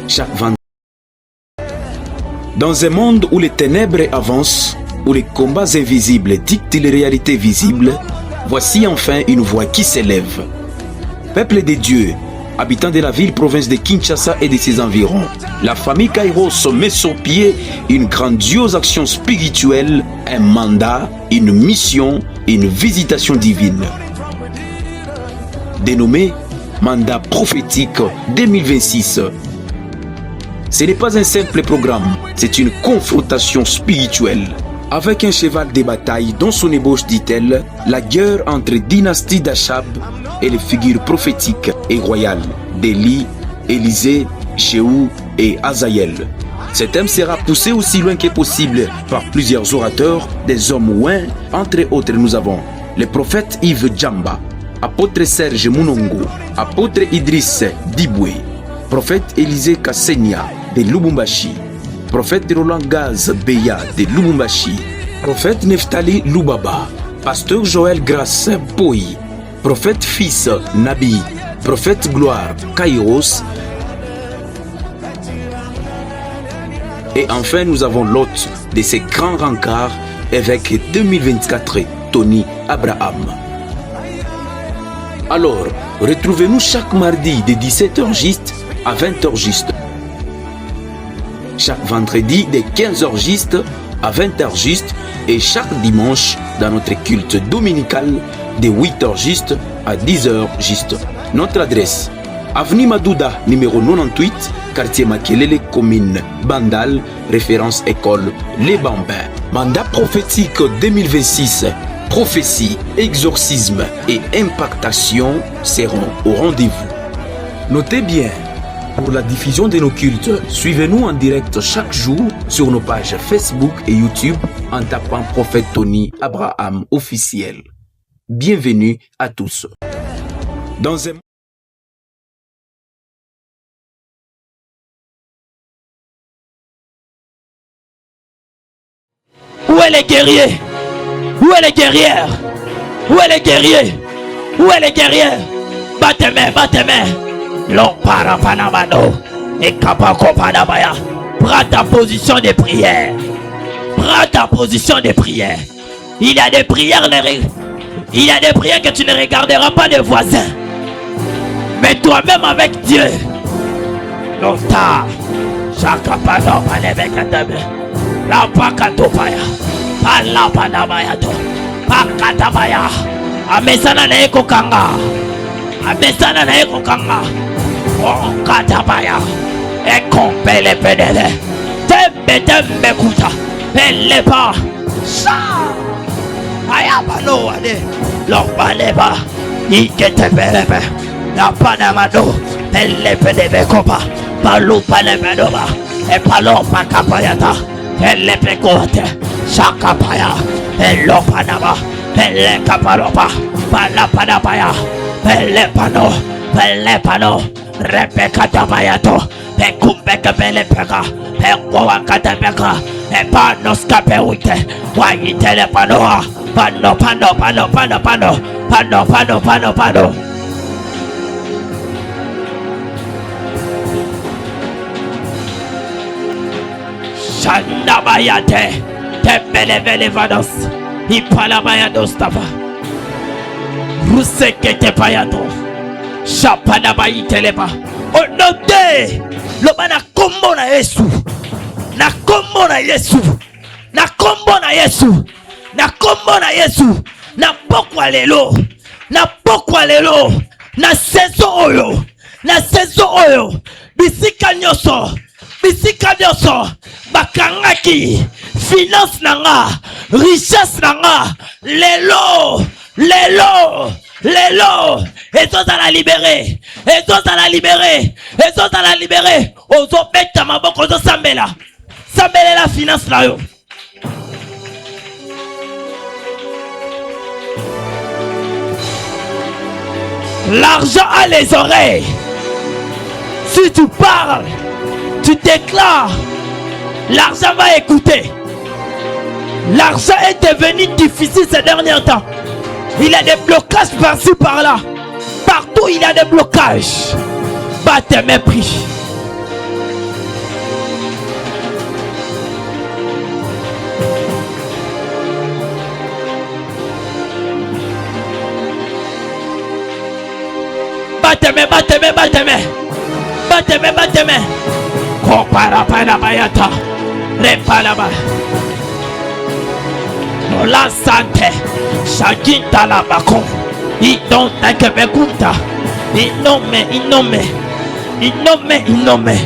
chaque vendredi. Dans un monde où les ténèbres avancent, où les combats invisibles dictent les réalités visibles, voici enfin une voix qui s'élève. Peuple des dieux, habitants de la ville-province de Kinshasa et de ses environs, la famille Kairos met sur pied une grandiose action spirituelle, un mandat, une mission, une visitation divine. Dénommé Mandat prophétique 2026. Ce n'est pas un simple programme, c'est une confrontation spirituelle. Avec un cheval de bataille dont son ébauche dit-elle, la guerre entre dynastie d'Achab et les figures prophétiques et royales d'Élie, Élisée, Jéhu et Azaël. Ce thème sera poussé aussi loin que possible par plusieurs orateurs, des hommes ouins. Entre autres, nous avons le prophète Yves Djamba, apôtre Serge Mounongo, apôtre Idriss Diboué, prophète Élisée Kassenia de Lubumbashi, prophète Roland Gaz Beya de Lubumbashi, prophète Neftali Lubaba, pasteur Joël Grasse Boyi, prophète Fils Nabi, prophète Gloire Kairos. Et enfin, nous avons l'hôte de ces grands rencarts, évêque 2024, Tony Abraham. Alors, retrouvez-nous chaque mardi de 17h juste à 20h juste. Chaque vendredi de 15h juste à 20h juste et chaque dimanche dans notre culte dominical de 8h juste à 10h juste. Notre adresse: Avenue Madouda, numéro 98, quartier Makelele, commune Bandal, référence école Les Bambins. Mandat prophétique 2026, prophétie, exorcisme et impactation seront au rendez-vous. Notez bien, pour la diffusion de nos cultes, suivez-nous en direct chaque jour sur nos pages Facebook et YouTube en tapant Prophète Tony Abraham officiel. Bienvenue à tous. Dans un Où est les guerriers? Où est les guerrières? Où est les guerriers? Où est les guerrières? Battez-moi, battez-moi. L'on para panamano. Et kapako panamaya. Prends ta position de prière. Prends ta position de prière. Il y a des prières, il y a des prières que tu ne regarderas pas les voisins. Mais toi-même avec Dieu. Longtemps. Chaka pano panebekatame. La pakatopaya. Pala panamaya to. Pakatabaya. Amesana na eko kanga. Amesana na eko kanga. Katabaya. Ekompele pedele. Tembe kuta. Pele pa. Sa. Ayabalo ade. Lombaleba. Ikete pelebe. La panamado. Pele pedebe kopa. Palu palebe doba. E palo pakapayata. Pele pekote. Shakapaya. Pelo panama. Pele kapalopa. Pala panapaya. Pele pano. Pele pano. Repeka tabayato. Pekumbeka pele peka. Pekoa katapeka. E panos kapeuite. Wangite le panoa. Pano pano pano pano pano. Pano pano pano pano. Shandabayate. Tembelevele vados. Ipalabayados tava. Rusekete payato. Shapanabayiteleba. Onote. Loba na kombo na Yesu. Na kombo na Yesu. Na kombo na Yesu. Na kombo na Yesu. Na pokwa lelo. Na pokwa lelo. Na saison oyo. Na saison oyo. Bisika nyoso. Bisika nyoso. Bakangaki. Finance nanga. Richesse nanga. Lelo. Lelo. Lelo. Et toi à la libérer. Et toi à la libérer. Et toi à la libérer. Ozo beta maboko ozo sambela. Sambela la finance là yo. L'argent a les oreilles. Si tu parles, tu déclares, l'argent va écouter. L'argent est devenu difficile ces derniers temps. Il y a des blocages par-ci par-là. Partout il y a des blocages. Battez mes prix. Batte-moi, batte-moi. Batte-moi, batte-moi. Koparapanabaya. Repalaba. La santé. Shaginta la bako. Idonta kebekunta. Inome.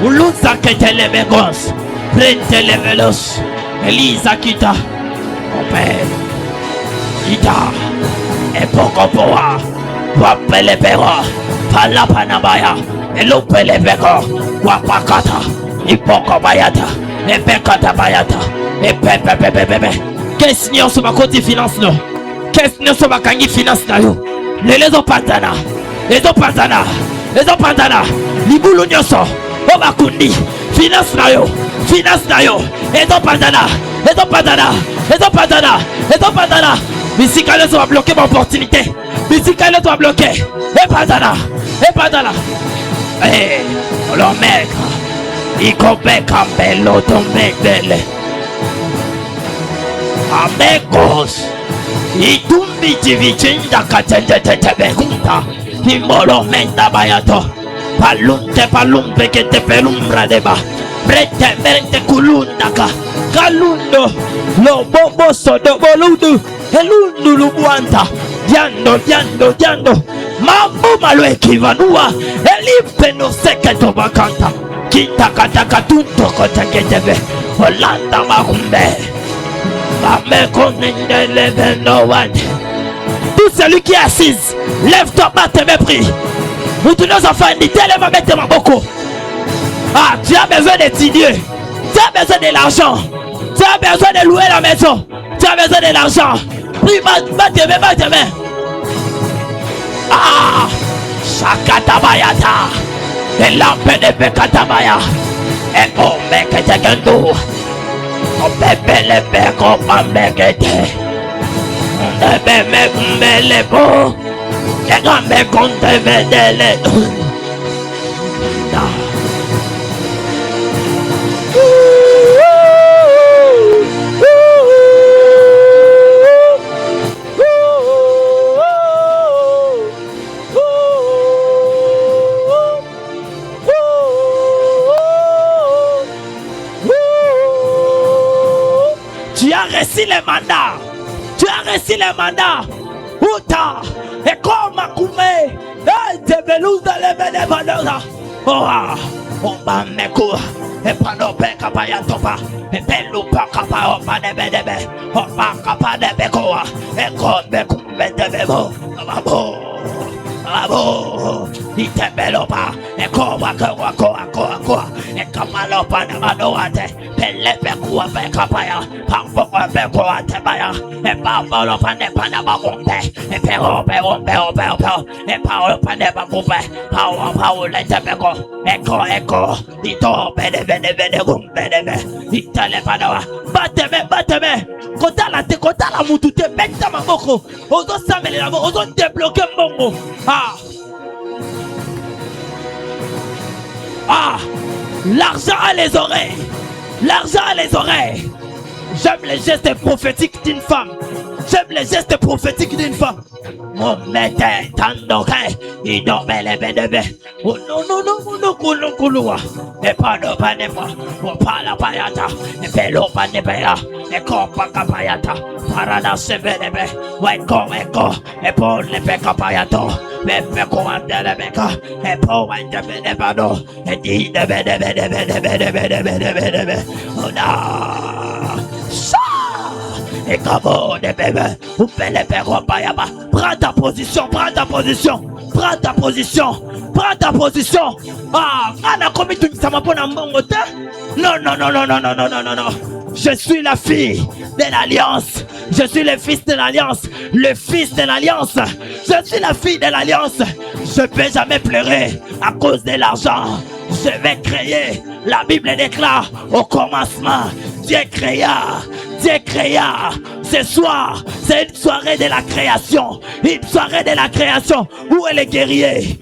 Uluza ketelebegos. Prente levelos. Elisa kita. Ope. Ita. Epokopoa. Wapelepero. Palapanabaya. Elopelepeko. Wapakata. Ipokobayata. Epekata bayata. Epepepepepepe. Qu'est-ce qu'il y a sur ma côté finance non? Qu'est-ce qu'il y a sur ma kangi finance na yo? Les opatana. Libulu nyoso. Obakundi. Finance na yo. Les opatana. Bisikale ça va bloquer mon opportunité. Bisikale doit bloquer. Et patana. Eh, le mec. Il compte campello tombe belle. Amigos. Itumbi divichinda katete begunta. Imolo menda bayato. Palumpe que te pelumbra deba. Brete kulundaka. Kalundo. Lo bobo sodo boludu. Elundu lubuanta. Diando. Mambo malo ekivanua. Elimpe no seketo bakanta. Kita kataka tunto kotaketebe. Holanda makumbe. Tout celui qui est assis, lève-toi, batte mes prix. Vous tous nos enfants, dites-le, va mettre ma boko. Ah, tu as besoin d'étudier. Tu as besoin de l'argent. Tu as besoin de louer la maison. Tu as besoin de l'argent. Prie, batte mes. Ah, Shakatabayata. Et l'empêche de Bekatabaya. Et bon, mec, c'est qu'un dos. On bébé les becs, on va m'égayer. On bébé les beaux. Les grands mecs, on devait les deux. Tu as reçu les mandats. Uta. Et comme Akume. Et te belous dans les bénévoles. On va me courir. Et pendant que Kapaya Topa. Et Pelupa Kapa. On va de Bédébé. On va Kapa de Bekoa. Et comme Bekume de Bebo. Bravo. Il te belopa. Et comme Aqua. Et comme Alopa de Manoate. Pellepekua Bekapaya. Pampoa Bekoa Tebaya. Et Pambolopa de Panamagumpe. Et Perope. Et Paolopa de Bagumpe. Paolo Letebeko. Echo. Ito Bede Gumbe. Itale Panawa. Batte-me. Kota la mutute. Bête Mamoko. Ozo Samele Lamo. Ozo débloquer Mongo. L'argent à les oreilles. J'aime les gestes prophétiques d'une femme. Mon maître t'endoré. Il dormait les bébés. Oh non. Et pas de panema. On parle à Payata. Et Pelo Panebea. Et Copa Capayata. Parada Sebebe. Weko. Et pour les Peka Payato. Mais Peko and the Beka. Et pour and the Benebado. Et dit de Bede. Oh non. Et comme des bébés, vous faites les perros payaba. Prends ta position. Ah, on a commis tout ça, ma bonne amour. Non. Je suis la fille de l'alliance. Je suis le fils de l'alliance. Je suis la fille de l'alliance. Je ne peux jamais pleurer à cause de l'argent. Je vais créer. La Bible déclare au commencement, Dieu créa. Ce soir, c'est une soirée de la création. Où est les guerriers?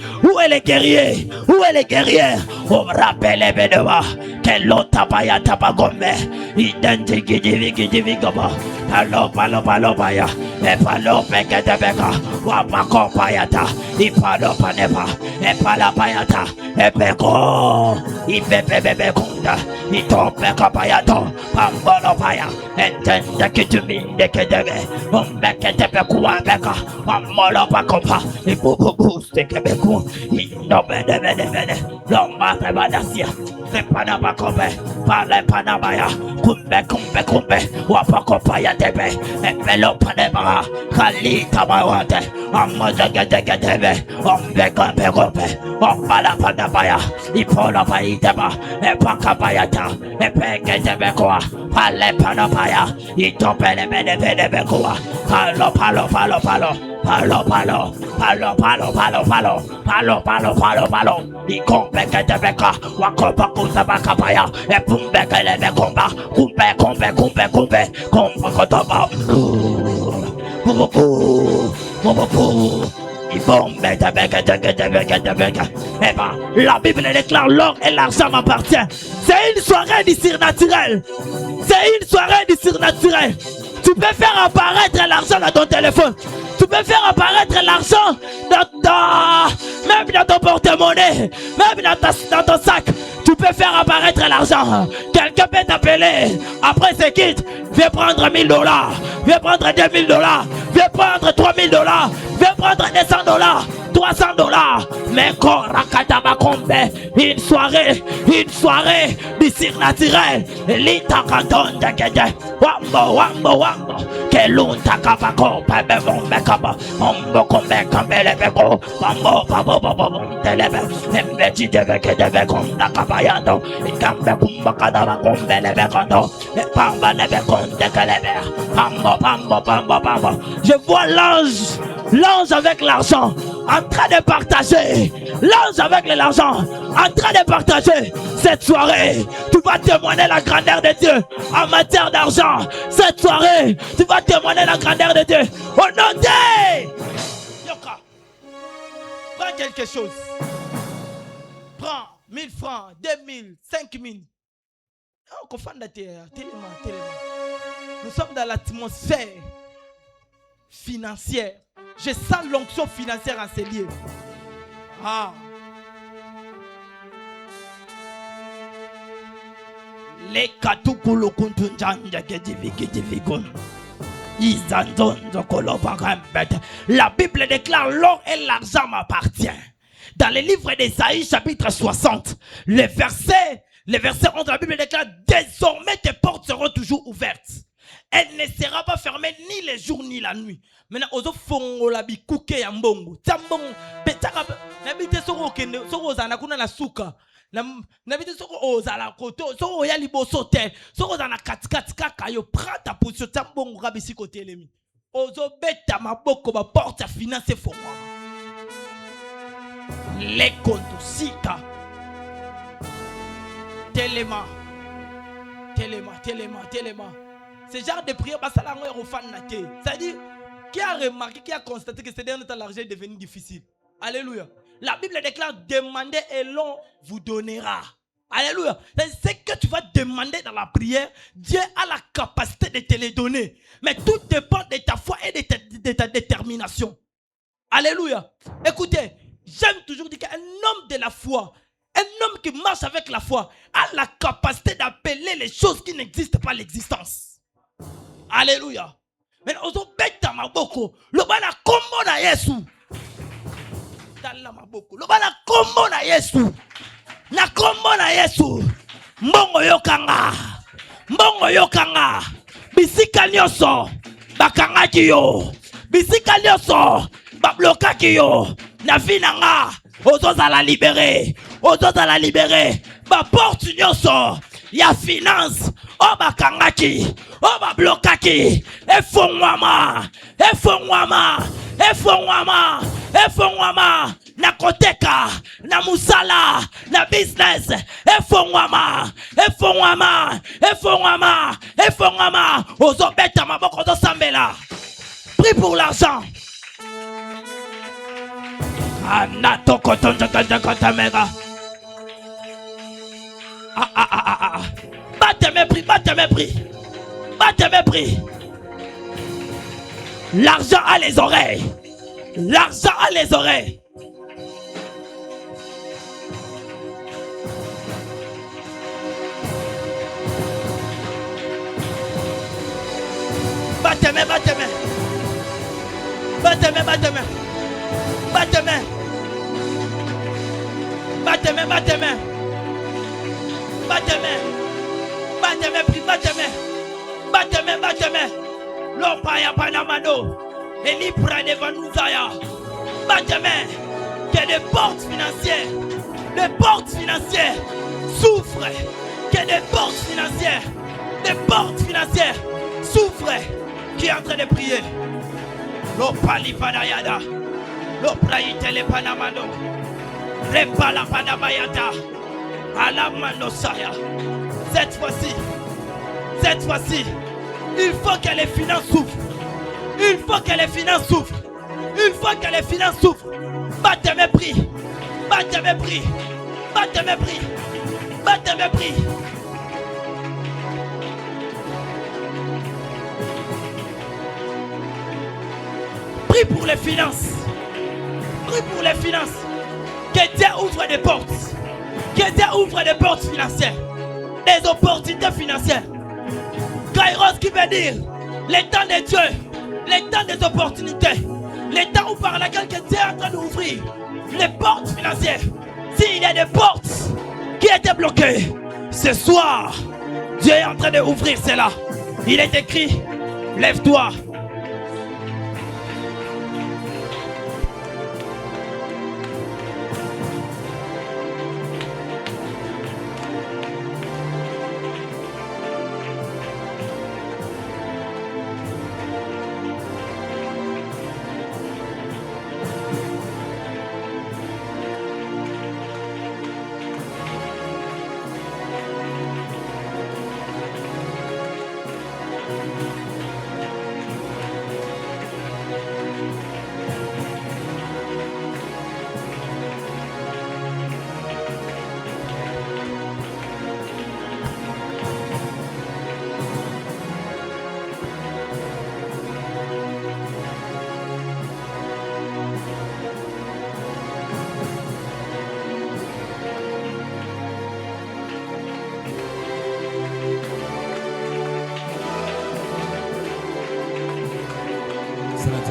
On me rappelle les bénévoles. Quel autre tapaya tapagombe. Identique. Palopaya, et palopeketebeka, wapakopayata, ipalopanepa, et palapayata, et peko, ipepebekunda, itopekapayato, pambolopaya, entende que tu minde que debe, umbeketebekuambeka, amolopakopa, ipupubuste kebeku, inobedebedebede, lomba pebadasia, repanabakobe, palepanabaya, kumbe, wapakopaya tebe, epelopaneba, kalita bawate, amodegedegedebe, ombekopekope, ompalapanabaya, ipolapaiteba, epakabayata, epeketebekoa, palepanabaya, itopelebedebedebekoa, palo, ikompeketebeka, wakopakusabakapaya, epumbekelebekoma, kumbe, kotoba, la Bible déclare l'or et l'argent m'appartient. C'est une soirée du surnaturel. C'est une soirée du surnaturel. Tu peux faire apparaître l'argent dans ton téléphone. Tu peux faire apparaître l'argent même dans ton porte-monnaie, même dans ton sac. Tu peux faire apparaître l'argent. Quelqu'un peut t'appeler. Après c'est quitte. Viens prendre $1000. Viens prendre $2000. Viens prendre $3000. Viens prendre $200. $300. Mais une soirée du surnaturel. Lita canton de Gede. Wambo. Kelunta kabako. Pebe bombekaba. Ombo kombe kambele beko. Bambo. Telebe. Mbeti debe konda kabayando. Ikambe kumba kadaba kombele bekondo. Pamba nebe konde kelebe. Pambo. Je vois l'ange avec l'argent en train de partager. L'ange avec l'argent en train de partager cette soirée. Tu vas témoigner la grandeur de Dieu en matière d'argent. Cette soirée, tu vas témoigner la grandeur de Dieu. Au nom de Yoka, prends quelque chose. Prends 1000 francs, 2000, 5000. Nous sommes dans l'atmosphère financière. Je sens l'onction financière en ces lieux. Les katukulu kuntunjanja kedivikitivikun. La Bible déclare l'or et l'argent m'appartient. Dans le livre d'Ésaïe chapitre 60, le verset 11, la Bible déclare désormais tes portes seront toujours ouvertes. Elle ne sera pas fermée ni le jour ni la nuit. Maintenant, ozo fongo la bikuke ya mbongo. Tambongo petaka nabite soko kende soko zana kuna la suka. Nabite soko ozala koto soko ya liboso te. Soko zana katikati kaka yo prends ta position tambongo kabisi kote elemi. Ozo beta maboko ba porte ya finance fongo. Les konto sika. Telema. Ce genre de prière, c'est-à-dire, qui a remarqué, qui a constaté que ces derniers temps, l'argent est devenu difficile. Alléluia. La Bible déclare, demandez et l'on vous donnera. Alléluia. C'est que tu vas demander dans la prière, Dieu a la capacité de te les donner. Mais tout dépend de ta foi et de ta détermination. Alléluia. Écoutez, j'aime toujours dire qu'un homme de la foi, un homme qui marche avec la foi a la capacité d'appeler les choses qui n'existent pas l'existence. Alléluia. Mais ozo beta maboko, lo bana kombo na Yesu. Dalla maboko, lo bana kombo na Yesu. Na kombo na Yesu. Mbongo yokanga. Bisika nyoso bakanga kiyo. Bisika nyoso babloka kiyo. Na vinanga ozoza la libérer. Ba porte nyoso ya finance o bakangaki o bablokaki efongwama na koteka na musala na business efongwama ozobeta maboko ozosambela. Prie pour l'argent. Batte mes prix. L'argent a les oreilles. L'argent a les oreilles. Batte tes mains, batte tes mains. Batte tes mains, batte tes mains. Batte tes mains. Batte tes mains, batte tes mains. Batte tes mains. Batte tes mains, prie, batte tes mains. Batte tes mains, batte tes mains. L'opaya panamano. Et l'ipra devant nous aya. Batte tes mains. Que des portes financières. Des portes financières souffrent. Que des portes financières. Des portes financières souffrent. Qui est en train de prier? L'opali panayada. L'opraïte le panamano. Repala panamayata. Alamano saya. Cette fois-ci, il faut que les finances souffrent. Il faut que les finances souffrent. Il faut que les finances souffrent. Batte mes prix. Batte mes prix. Batte mes prix. Batte mes prix. Prie pour les finances. Prie pour les finances. Que Dieu ouvre des portes. Que Dieu ouvre des portes financières. Des opportunités financières. Kairos qui veut dire le temps de Dieu. Le temps des opportunités. Le temps où par laquelle que Dieu est en train d'ouvrir les portes financières. S'il y a des portes qui étaient bloquées, ce soir, Dieu est en train d'ouvrir cela. Il est écrit, lève-toi.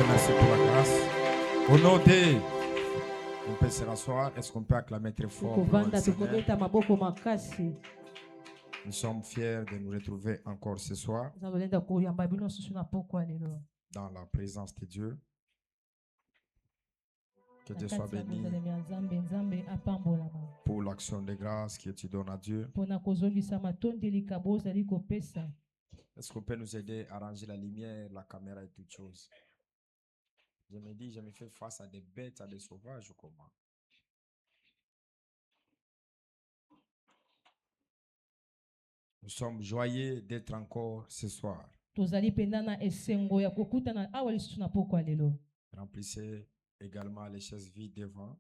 Merci pour la grâce. Au nom de... On peut se rasseoir. Est-ce qu'on peut acclamer très fort pour le Seigneur? Nous sommes fiers de nous retrouver encore ce soir dans la présence de Dieu. Que Dieu soit béni pour l'action de grâce que tu donnes à Dieu. Est-ce qu'on peut nous aider à ranger la lumière, la caméra et toutes choses? Je me dis, je me fais face à des bêtes, à des sauvages ou comment? Nous sommes joyeux d'être encore ce soir. Remplissez également les chaises vides devant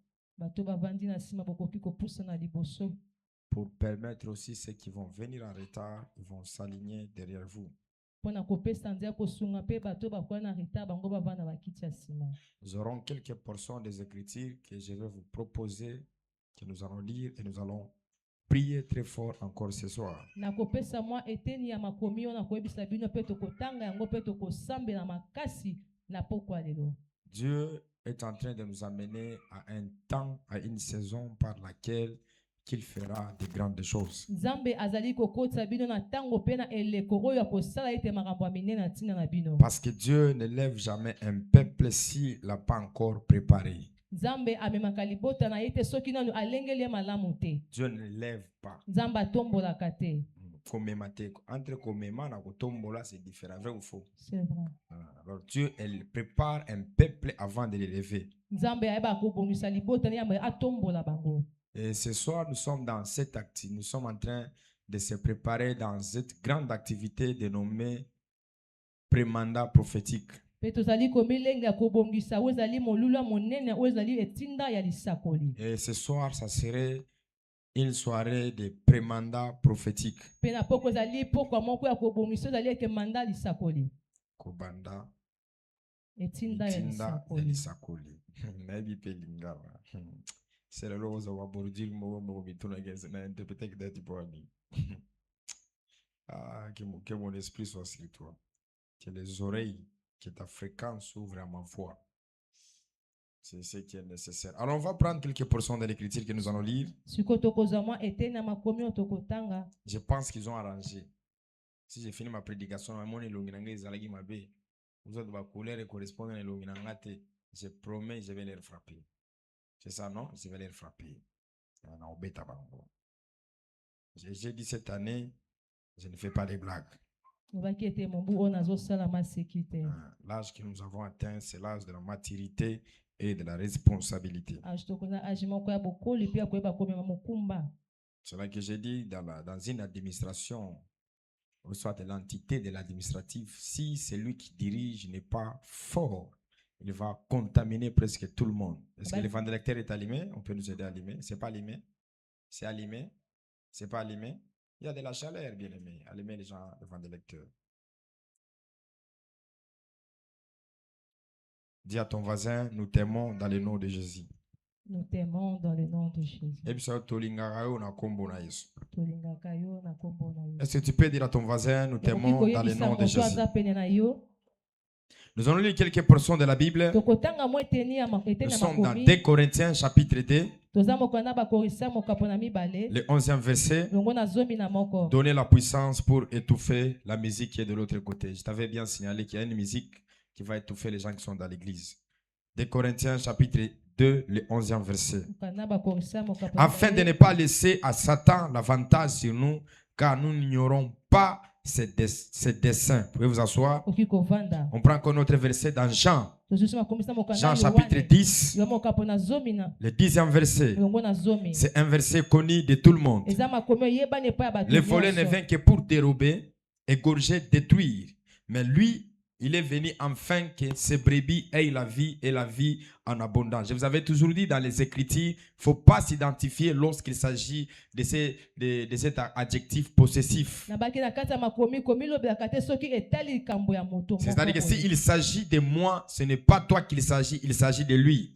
pour permettre aussi ceux qui vont venir en retard, ils vont s'aligner derrière vous. Nous aurons quelques portions des Écritures que je vais vous proposer, que nous allons lire et nous allons prier très fort encore ce soir. Dieu est en train de nous amener à un temps, à une saison par laquelle qu'il fera de grandes choses. Parce que Dieu ne lève jamais un peuple s'il n'a pas encore préparé. Dieu ne lève pas. Entre Komema et Kotombola, c'est différent. Vrai ou faux? C'est vrai. Alors Dieu, elle prépare un peuple avant de l'élever. Et ce soir, nous sommes dans cette activité. Nous sommes en train de se préparer dans cette grande activité dénommée pré-mandat prophétique. Et ce soir, ça serait une soirée de pré-mandat prophétique. Kobanda. Itinda elisakoli. Maybe pelingara. C'est le rose of Aborigine Momituna against an interpretation that body. Ah, que mon esprit soit sur toi. Que les oreilles, que ta fréquence s'ouvre à ma voix. C'est ce qui est nécessaire. Alors, on va prendre quelques portions de l'écriture que nous allons lire. Je pense qu'ils ont arrangé. Si j'ai fini ma prédication, je promets, je vais les frapper. C'est ça, non? Je vais les frapper. J'ai dit cette année, je ne fais pas des blagues. L'âge que nous avons atteint, c'est l'âge de la maturité et de la responsabilité. C'est là que j'ai dit, dans une administration, soit de l'entité de l'administratif, si celui qui dirige n'est pas fort, il va contaminer presque tout le monde. Est-ce que le ventilateur est allumé? On peut nous aider à allumer. C'est pas allumé? C'est allumé? C'est pas allumé? Il y a de la chaleur, bien aimé. Allumez les gens devant le lecteur. Dis à ton voisin, nous t'aimons dans le nom de Jésus. Nous t'aimons dans le nom de Jésus. Est-ce que tu peux dire à ton voisin, nous t'aimons dans le nom de Jésus? Nous allons lire quelques portions de la Bible. Nous sommes dans 2 Corinthiens chapitre 2. Le 11e verset. Donnez la puissance pour étouffer la musique qui est de l'autre côté. Je t'avais bien signalé qu'il y a une musique qui va étouffer les gens qui sont dans l'église. 2 Corinthiens chapitre 2, le 11e verset. Afin de ne pas laisser à Satan l'avantage sur nous, car nous n'ignorons pas ses desseins. Vous pouvez vous asseoir. On prend encore notre verset dans Jean. Jean chapitre 10, le 10e verset. C'est un verset connu de tout le monde. Le volet ne vient que pour dérober, égorger, détruire. Mais lui, il est venu afin que ces brebis aient la vie et la vie en abondance. Je vous avais toujours dit dans les Écritures, il ne faut pas s'identifier lorsqu'il s'agit de cet adjectif possessif. C'est-à-dire que s'il s'agit de moi, ce n'est pas toi qu'il s'agit, il s'agit de lui.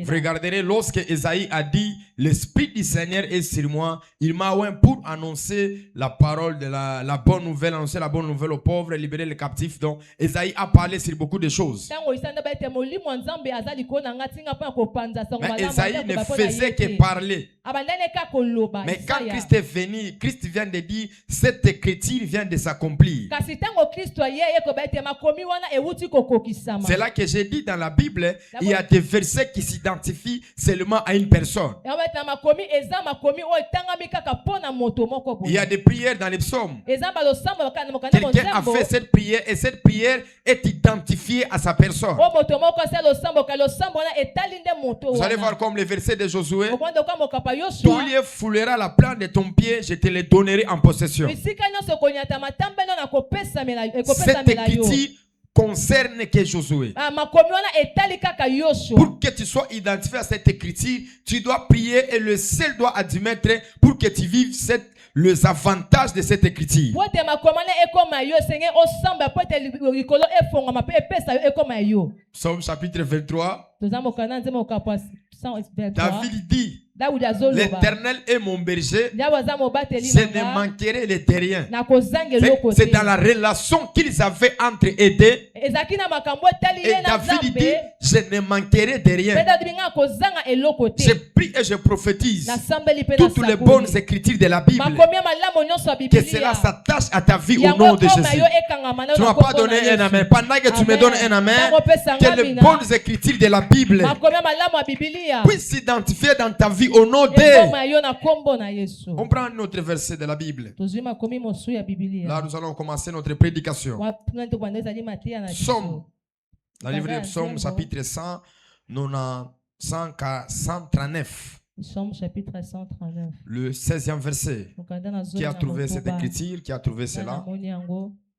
Vous regarderez lorsque Esaïe a dit, l'Esprit du Seigneur est sur moi, il m'a oint pour annoncer la parole de la bonne nouvelle, annoncer la bonne nouvelle aux pauvres, libérer les captifs. Donc Esaïe a parlé sur beaucoup de choses. Mais Esaïe ne faisait que parler. Mais quand Christ est venu, Christ vient de dire, cette écriture vient de s'accomplir. C'est là que j'ai dit dans la Bible, il y a des versets qui s'identifient seulement à une personne. Il y a des prières dans les psaumes. Quelqu'un a fait cette prière et cette prière est identifiée à sa personne. Vous allez voir comme le verset de Josué. Tout lieu foulera la plante de ton pied, je te le donnerai en possession. Cette écriture concerne que Josué. Pour que tu sois identifié à cette écriture, tu dois prier et le ciel doit admettre pour que tu vives les avantages de cette écriture. Psaume chapitre 23. David dit, l'Éternel est mon berger, je ne manquerai de rien. C'est dans la relation qu'ils avaient entre eux. Et David dit, je ne manquerai de rien. Je prie et je prophétise toutes les bonnes écritures de la Bible, que cela s'attache à ta vie au nom de Jésus. Tu ne vas pas donner un amen. Pendant que tu me donnes un amen, que les bonnes écritures de la Bible puissent s'identifier dans ta vie au nom de... On prend notre verset de la Bible. Là, nous allons commencer notre prédication. Psaume, la livre de Psaume, chapitre 139. Psaume chapitre 139. Le 16e verset. Qui a trouvé cette écriture? Qui a trouvé cela?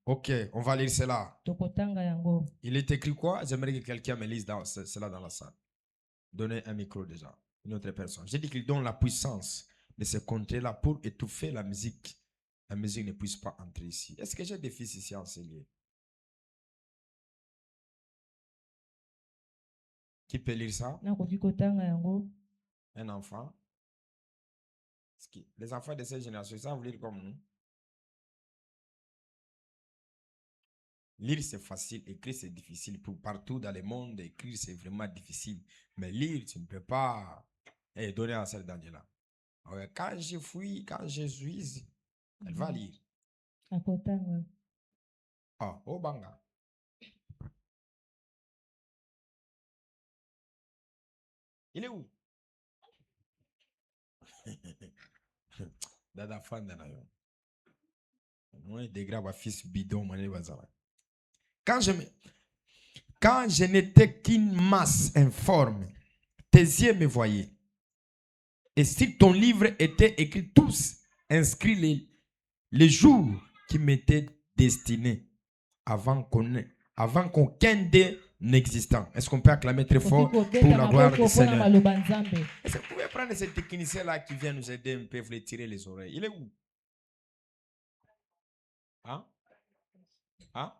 Ok, on va lire cela. Il est écrit quoi? J'aimerais que quelqu'un me lise cela dans la salle. Donnez un micro déjà. Une autre personne. J'ai dit qu'il donne la puissance de ce côté-là pour étouffer la musique. La musique ne puisse pas entrer ici. Est-ce que j'ai des fils ici enseignés? Qui peut lire ça? Un enfant. Les enfants de cette génération, ça veut lire comme nous. Lire c'est facile, écrire c'est difficile. Pour partout dans le monde, écrire c'est vraiment difficile. Mais lire, tu ne peux pas donner à celle Daniela. Quand je fuis, quand je suis, elle va lire. Ah, oh banga. Il est où? Dada fan de nayo. Moi dégrade ma fils bidon mané bazara. Quand je n'étais qu'une masse informe, tes yeux me voyaient. Et si ton livre était écrit tous, inscrit les jours qui m'étaient destinés avant qu'aucun d'eux n'existant. Est-ce qu'on peut acclamer très fort pour la gloire du Seigneur? Est-ce que vous pouvez prendre ce technicien-là qui vient nous aider un peu, vous les tirer les oreilles? Il est où? Hein? Hein?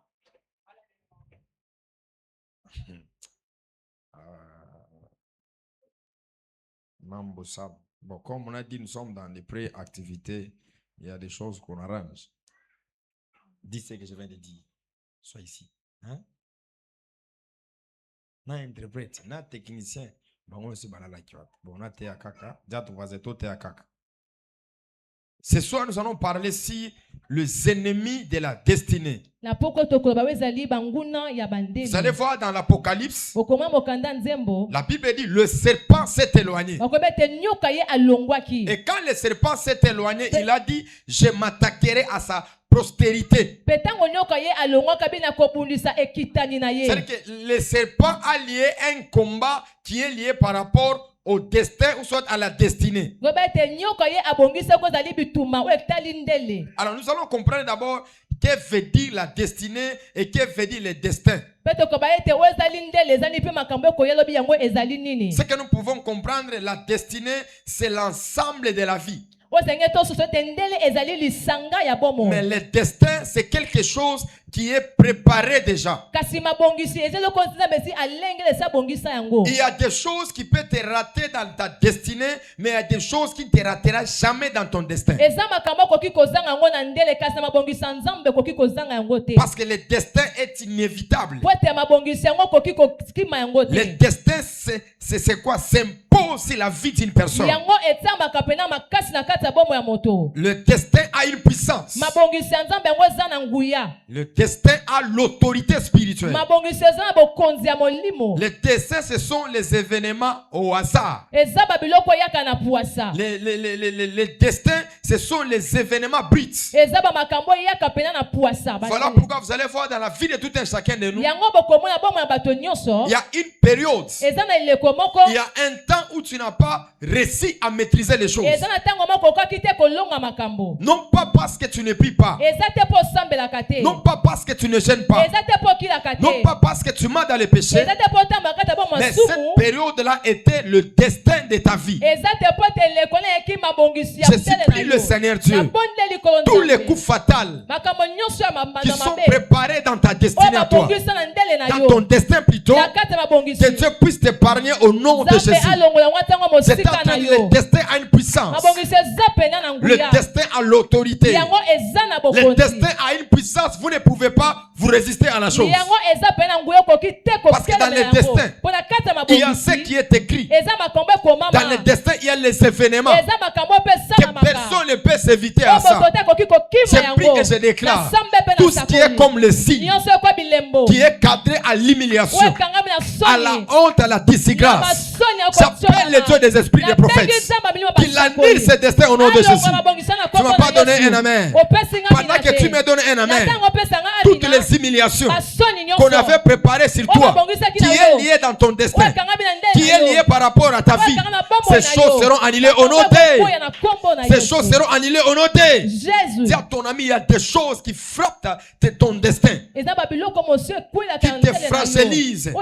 Mambo Sab. Bon, comme on a dit, nous sommes dans les pré-activités. Il y a des choses qu'on arrange. Dis ce que je viens de dire. Sois ici. Hein? Na interprète, na technicien. Bon, on se balala qui va. Bon, on a té à kaka. Déjà, tu vas être té à kaka. Ce soir, nous allons parler sur les ennemis de la destinée. Vous allez voir dans l'Apocalypse, la Bible dit le serpent s'est éloigné. Et quand le serpent s'est éloigné, il a dit je m'attaquerai à sa postérité. C'est-à-dire que le serpent a lié un combat qui est lié par rapport au destin ou soit à la destinée. Alors nous allons comprendre d'abord qu'est-ce que veut dire la destinée et qu'est-ce que veut dire le destin. Ce que nous pouvons comprendre, la destinée, c'est l'ensemble de la vie. Mais le destin, c'est quelque chose qui est préparé déjà. Il y a des choses qui peuvent te rater dans ta destinée, mais il y a des choses qui ne te ratera jamais dans ton destin. Parce que le destin est inévitable. Le destin, c'est quoi? S'impose sur la vie d'une personne. Le destin a une puissance. Le destin a l'autorité spirituelle. Le destin, ce sont les événements au hasard. Le destin, ce sont les événements bruts. Voilà pourquoi vous allez voir dans la vie de tout un chacun de nous, il y a une période, il y a un temps où tu n'as pas réussi à maîtriser les choses. Non pas parce que tu ne pries pas, non pas parce que tu ne gênes pas, non pas parce que tu m'as dans les péchés, mais cette période-là était le destin de ta vie. Je supplie le Seigneur Dieu, tous les coups fatals qui sont préparés dans ta destinée à toi, dans ton destin plutôt, que Dieu puisse t'épargner au nom de Jésus. C'est entendu, le destin a une puissance. Le destin a l'autorité. Le destin a une puissance. Vous ne pouvez pas vous résister à la chose. Parce que dans le destin, il y a ce qui est écrit. Dans le destin, il y a les événements que personne ne peut s'éviter à ça. Je prie et je déclare tout ce qui est comme le signe, qui est cadré à l'humiliation, à la honte, à la disgrâce. J'appelle le Dieu des esprits des prophètes qu'il annule ce destin au nom de Jésus. Tu ne m'as pas donné un amen. Pendant que tu me donnes un amen, toutes les humiliations qu'on avait préparées sur toi, qui est lié dans ton destin, qui est lié par rapport à ta vie, ces choses seront annulées au nom de Jésus. Ces choses seront seront annulées au nom de Jésus. Dis à ton ami, il y a des choses qui frappent ton destin, qui te fragilisent,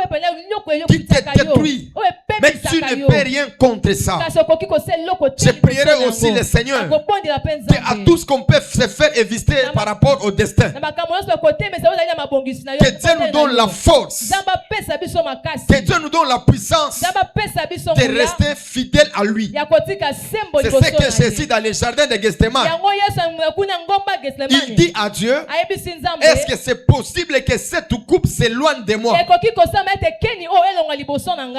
qui te détruisent. Mais tu ne peux rien contre ça. Je prierai aussi le Seigneur à tout ce qu'on peut se faire éviter par rapport au destin. Que Dieu nous donne la force, que Dieu nous donne la puissance de rester fidèle à lui. C'est ce que Jésus dans le jardin de Gethsémane, il dit à Dieu, est-ce que c'est possible que cette coupe s'éloigne de moi?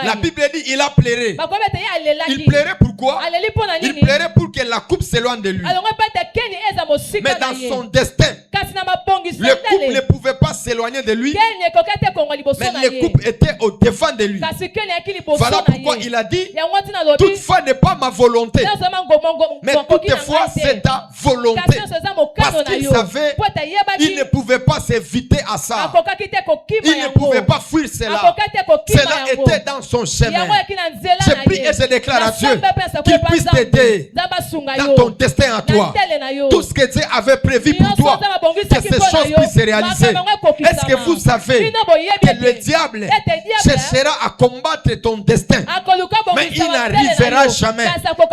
La Bible dit il a pleuré. Il pleurait pourquoi? Il pleurait pour que la coupe s'éloigne de lui. Mais dans son destin, le couple ne pouvait pas s'éloigner de lui, mais le couple était au devant de lui. Voilà pourquoi il a dit, toutefois n'est pas ma volonté, mais toutefois c'est ta volonté. Parce qu'il savait, il ne pouvait pas s'éviter à ça. Il ne pouvait pas fuir cela. Cela était dans son chemin. Je prie et je déclare à Dieu qu'il puisse t'aider dans ton destin à toi. Tout ce que Dieu avait prévu pour toi, que ces choses puissent se réaliser. Est-ce que vous savez que le diable cherchera à combattre ton destin, mais il n'arrivera jamais?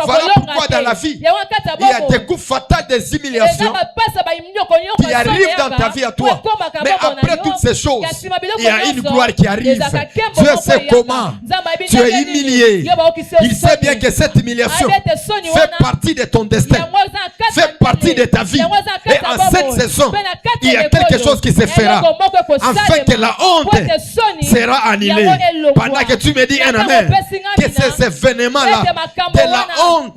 Voilà pourquoi dans la vie, il y a des coups fatals, des humiliations qui arrivent dans ta vie à toi. Mais après toutes ces choses, il y a une gloire qui arrive. Dieu sait comment. Tu es humilié. Il sait bien que cette humiliation fait partie de ton destin, fait partie de ta vie. Et en cette saison, il y a quelque chose qui se fera afin que la honte sera annulée. Pendant que tu me dis un amen, que ces événements-là, de la honte,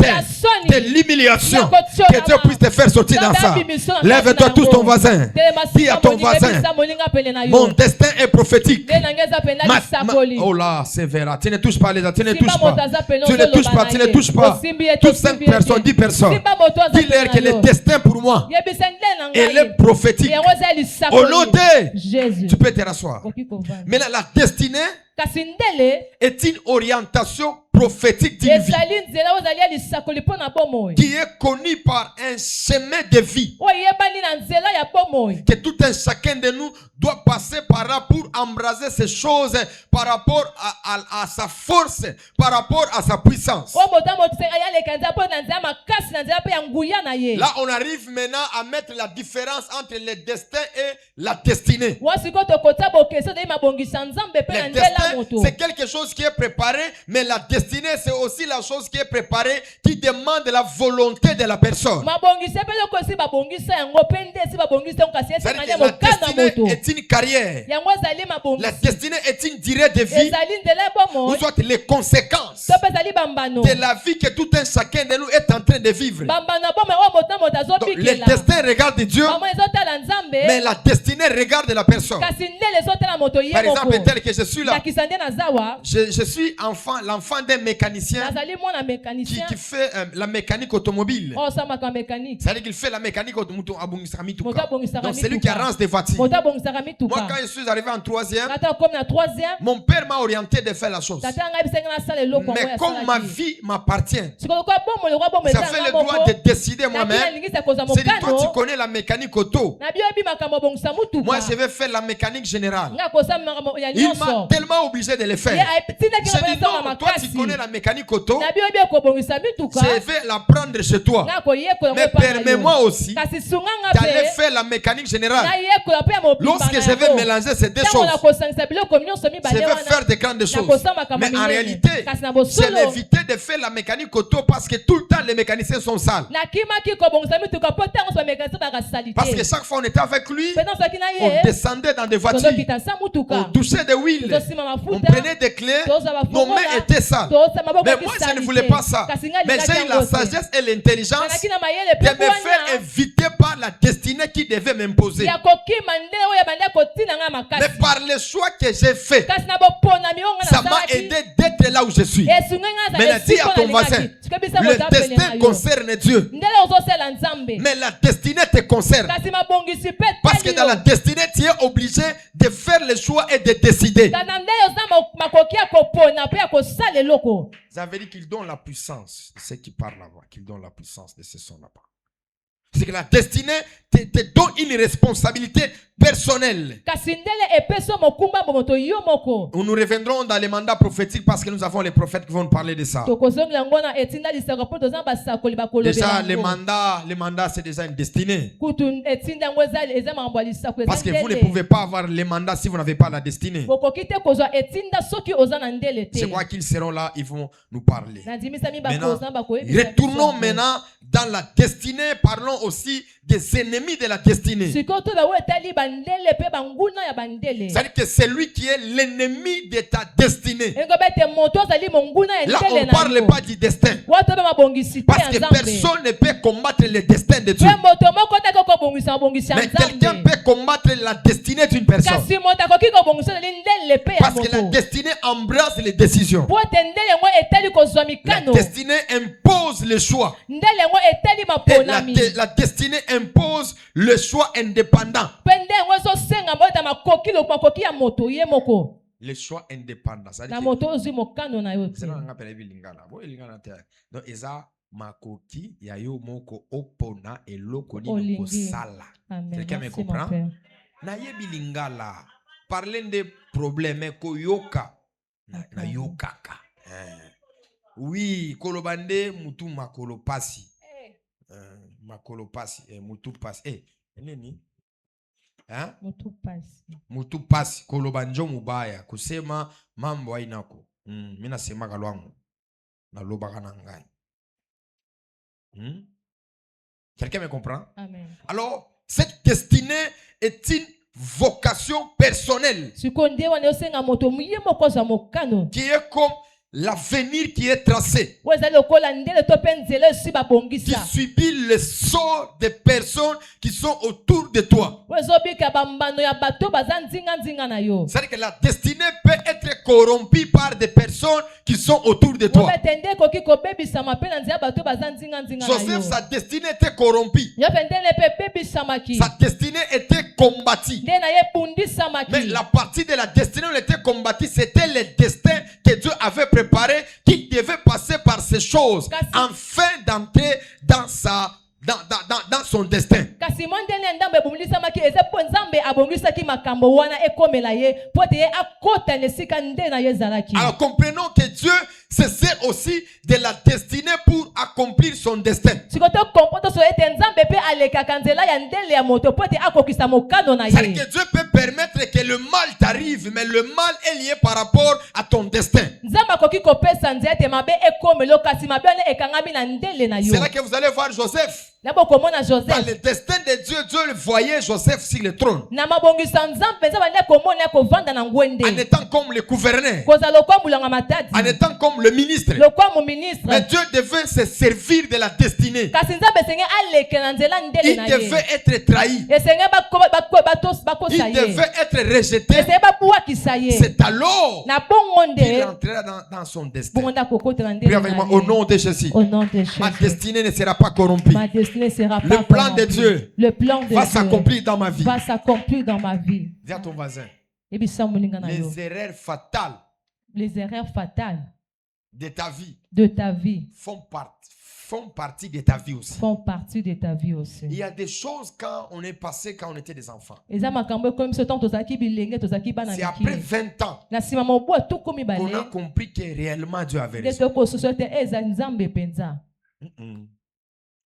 de l'humiliation, que Dieu puisse te faire sortir dans ça. Lève-toi tous ton voisin. Dis à ton voisin, mon destin est prophétique. Oh là, c'est vrai. Tu ne touches pas les autres. Tu ne touches pas. Tu ne touches pas. Tu ne touches pas. Toutes 5 personnes, 10 personnes. Dis-leur que le destin pour moi, elle est prophétique. Au nom de Jésus. Tu peux te rasseoir. Maintenant, la destinée est une orientation prophétique d'une vie qui est connue par un chemin de vie que tout un chacun de nous doit passer par là pour embraser ces choses par rapport à sa force, par rapport à sa puissance. Là, on arrive maintenant à mettre la différence entre le destin et la destinée. Le destin, c'est quelque chose qui est préparé, mais la destinée, c'est aussi la chose qui est préparée, qui demande la volonté de la personne. C'est-à-dire que la destinée est une carrière. La destinée est une durée de vie, ou soit les conséquences de la vie que tout un chacun de nous est en train de vivre. Donc, le destin regarde Dieu, mais la destinée regarde la personne. Par exemple, tel que je suis là, je suis l'enfant d'un mécanicien qui fait la mécanique automobile. C'est-à-dire qu'il fait la mécanique automobile. Donc c'est lui qui arrange des voitures. Moi, quand je suis arrivé en 3e, mon père m'a orienté de faire la chose. Mais comme ma vie m'appartient, j'avais le droit de décider moi-même. C'est dit, toi tu connais la mécanique auto, moi je vais faire la mécanique générale. Il m'a tellement obligé de le faire. J'ai dit non, toi tu connais la mécanique auto, je vais la prendre chez toi. Mais permets-moi aussi d'aller faire la mécanique générale. Lorsque je vais mélanger ces deux choses, je vais faire des grandes choses. Mais en réalité, j'ai évité de faire la mécanique auto parce que tout le temps les mécaniciens sont sales. Parce que chaque fois on était avec lui, on descendait dans des voitures, on touchait des huiles, on prenait des clés, nos mains étaient sales. Mais moi je ne voulais pas ça. Mais j'ai eu la sagesse et l'intelligence de me faire éviter par la destinée qui devait m'imposer. Mais par le choix que j'ai fait, ça m'a aidé d'être là où je suis. Maintenant dis à ton voisin, le destin concerne Dieu, mais la destinée te concerne. Parce que dans la destinée, tu es obligé de faire le choix et de décider. Ça veut dire qu'il donne la puissance de ceux qui parlent là-bas, qu'il donne la puissance de ceux qui sont là-bas. C'est que la destinée te donne une responsabilité personnelle. Nous reviendrons dans les mandats prophétiques parce que nous avons les prophètes qui vont nous parler de ça. Déjà, les mandats, c'est déjà une destinée. Parce que vous ne pouvez pas avoir les mandats si vous n'avez pas la destinée. C'est quoi qu'ils seront là, ils vont nous parler. Maintenant, retournons maintenant dans la destinée. Parlons aussi des ennemis de la destinée. C'est-à-dire que c'est lui qui est l'ennemi de ta destinée. Là, on ne parle pas du destin. Parce que personne ne peut combattre le destin de Dieu. Mais quelqu'un peut combattre la destinée d'une personne. Parce que la destinée embrasse les décisions. La destinée impose le choix. Et la destinée impose le choix indépendant. Le choix indépendant. Donc, eza makoki ya yo moko opona eloko ni kosala. Quelqu'un me comprend? Na yebi lingala. Parler de problèmes koyoka na yokaka. Oui, kolobande mutu makolo pasi. Makolo pasi, mutu pasi. Nini? Hein? Mutu pasi, kolobanjo mubaya, kusema mambo ainako. Mina sema kalwangu. Na lobaka na ngai. Quelqu'un me comprend? Amen. Alors, cette destinée est une vocation personnelle. Qui est comme l'avenir qui est tracé, qui subit le sort des personnes qui sont autour de toi. C'est-à-dire que la destinée peut être corrompue par des personnes qui sont autour de toi. Joseph, sa destinée était corrompue. Sa destinée était combattue. Mais la partie de la destinée où elle était combattue, c'était le destin que Dieu avait préparé, qui devait passer par ces choses afin d'entrer dans son destin. Alors comprenons que Dieu se sert aussi de la destinée pour accomplir son destin. C'est-à-dire que Dieu peut permettre que le mal t'arrive, mais le mal est lié par rapport à ton destin. C'est là que vous allez voir Joseph. Dans le destin de Dieu, Dieu le voyait Joseph sur le trône. En étant comme le gouverneur. En étant comme le ministre. Mais Dieu devait se servir de la destinée. Il devait être trahi. Il devait être rejeté. C'est alors qu'il entrera dans son destin. Prie avec moi au nom de Jésus. Ma destinée ne sera pas corrompue. Le plan de Dieu va s'accomplir dans ma vie. Dis à ton voisin. Les erreurs fatales de ta vie font partie de ta vie aussi. Il y a des choses quand on est passé, quand on était des enfants. C'est après 20 ans qu'on a compris que réellement Dieu avait raison.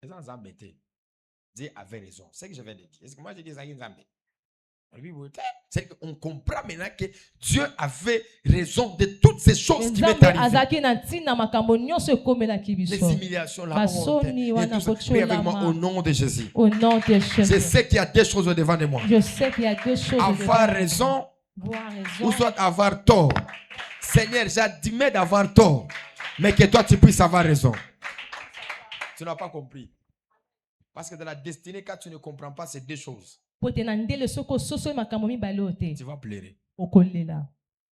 Dieu avait raison. C'est ce que je vais dire. Est-ce que moi je dis ça? C'est qu'on comprend maintenant que Dieu avait raison de toutes ces choses qui m'est arrivées. Les humiliations, la honte, et tout ça. Prie avec moi au nom de Jésus. Je sais qu'il y a des choses au-devant de moi. Avoir raison ou soit avoir tort. Seigneur, j'admets d'avoir tort, mais que toi tu puisses avoir raison. Tu n'as pas compris. Parce que dans la destinée, quand tu ne comprends pas ces deux choses, tu vas pleurer.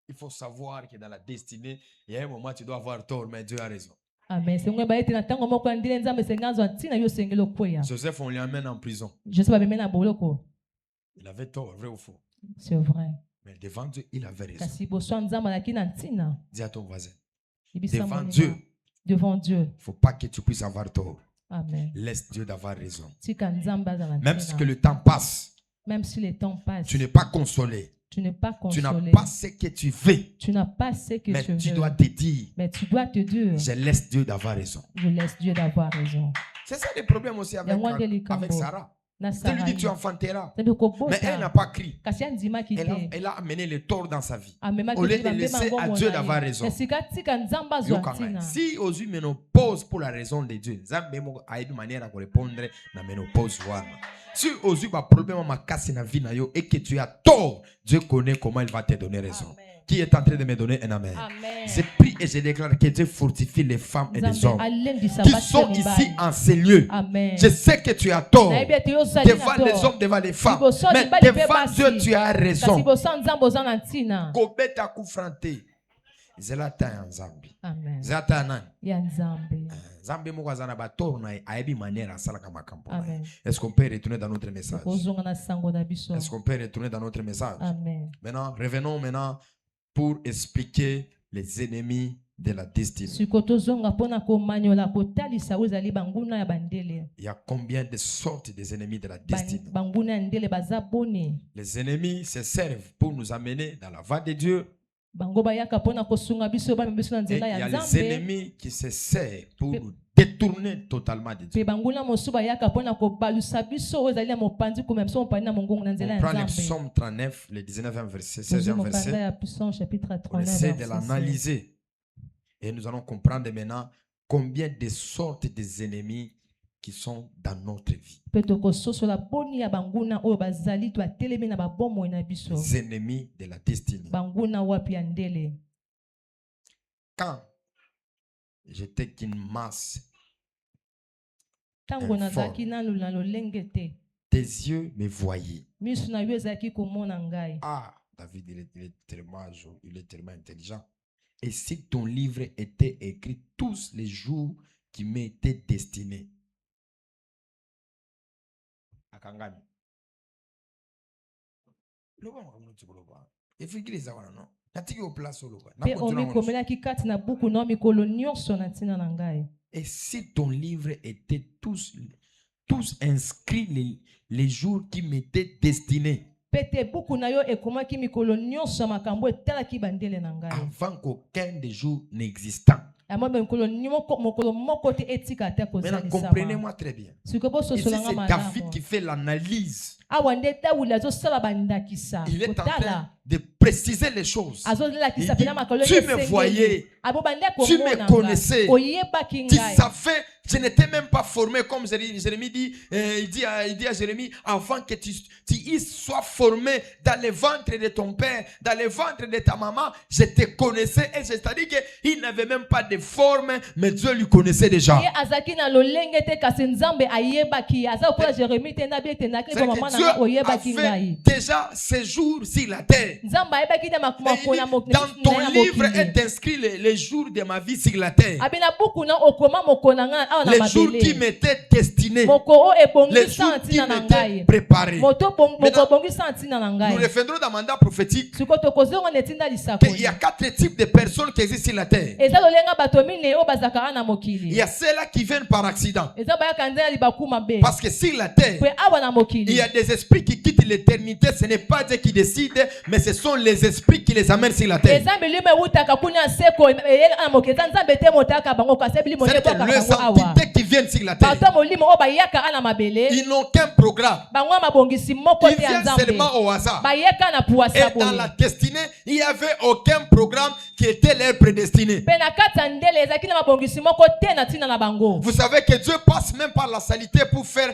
Il faut savoir que dans la destinée, il y a un moment où tu dois avoir tort, mais Dieu a raison. Joseph, on l'emmène en prison. Il avait tort, vrai ou faux? C'est vrai. Mais devant Dieu, il avait raison. Dis à ton voisin. Devant Dieu, il ne faut pas que tu puisses avoir tort. Amen. Laisse Dieu d'avoir raison. Tika nzamba za na Même ntina. si que le temps passe, Même si le temps passe, tu n'es pas consolé. tu n'es pas Tu n'as consolé. pas ce que tu veux. Tu n'as pas ce que Mais tu tu veux. dois te dire, Mais tu dois te dire, je laisse Dieu d'avoir raison. je laisse Dieu d'avoir raison. C'est ça le problème aussi avec Sarah. Na Elle lui dit, tu Sarah. enfanteras. Sabi kobota. Mais elle n'a pas crié. Kasi andima ki te. Elle a amené le tort dans sa vie. Amema Au lieu ki de te laisser bambe à mambo Dieu na ye. d'avoir raison. Esika tika nzamba zo Yokanga. atina. Si Ozu ménopause pour la raison de Dieu, Nzambe mo a une manière à répondre na ménopause wana. Si Ozu a problème ma casse na vie na yo et que tu as tort, Dieu connaît comment il va te donner raison. Amen. Qui est en train de me donner un amen? Amen. Je prie et je déclare que Dieu fortifie les femmes et les Nzambe hommes alendisa qui basi sont mibali. ici en ces lieux. Amen. Je sais que tu as tort Na yebi ete yo zali na devant tort. les hommes, devant les femmes. Liboso Mais libali pe devant basi. Dieu, tu as Kasi raison. bosa nzambe oza na ntina. Kobeta kufrante. Zelata ya Nzambi. Amen. Zelata ya nani? Ya nzambe. Nzambi moko azana bator na ayebi manière asalaka makambo. Amen. Est-ce qu'on peut retourner dans notre message? Ozonga na sango na biso. Est-ce qu'on peut retourner dans notre message? Amen. Maintenant, revenons maintenant pour expliquer les ennemis de la destinée. Sikoto zonga pona komanyola kotalisa ozali banguna ya bandele. Il y a combien de sortes des ennemis de la destinée? Banguna ya ndele baza boni. Les ennemis se servent pour nous amener dans la voie de Dieu. Bango bayaka pona kosunga biso ba biso na Et il nzela y a ya les nzambe. ennemis qui se servent pour nous détourner totalement de Dieu. Pe banguna mosu bayaka pona kobalusa biso ozali na mopanzi kuma biso mopani na mongongo na nzela On ya prend le nzambe. psaume 39, le 19e verset, Ozonga 16e mokanda verset. ya Psaume chapitre On 39. essaie de verset 16. l'analyser. Et nous allons comprendre maintenant combien de sortes des ennemis qui sont dans notre vie. Pe tokososola boni ya banguna oyo bazali to atelemi na babomoi na biso. Les ennemis de la destinée. Banguna wapi ya ndele. Quand j'étais qu'une masse, Tango nazalaki nanu na lolenge te. tes yeux me voyaient. Misu na yo ezalaki komona ngai. Ah, David, il est tellement intelligent. Et si ton livre était écrit tous les jours qui m'étaient destinés. Akangami. Pe omikomelaki kati na buku na mikolo nyonso na ntina na ngai. Et si ton livre était tous inscrits les jours qui m'étaient destinés. Pete buku na yo ekomaki mikolo nyonso makambo etalaki bandele na ngai. Avant qu'aucun des jours n'existant. Maintenant, comprenez-moi très bien. Et c'est David qui fait l'analyse. Il est en train de préciser les choses. Il dit, tu me voyais, tu me connaissais, tu savais, je n'étais même pas formé comme Jérémie dit. Il dit à Jérémie, avant que tu sois formé dans le ventre de ton père, dans le ventre de ta maman, je te connaissais. Et c'est-à-dire qu'il n'avait même pas de forme, mais Dieu lui connaissait déjà. Dieu avait déjà séjour sur la terre. Dans ton livre est inscrit les jours de ma vie sur la terre. Les jours qui m'étaient destinés. Les jours qui m'étaient préparés. Nous reviendrons dans le mandat prophétique. Il y a 4 types de personnes qui existent sur la terre. Il y a ceux-là qui viennent par accident. Parce que sur la terre, il y a des esprits qui quittent l'éternité. Ce n'est pas Dieu qui décide, mais ce sont les esprits qui les amènent sur la terre. C'est-à-dire que les entités qui viennent sur la terre, ils n'ont qu'un programme. Ils viennent seulement au hasard. Et dans la destinée, il n'y avait aucun programme qui était leur prédestiné. Vous savez que Dieu passe même par la salité pour faire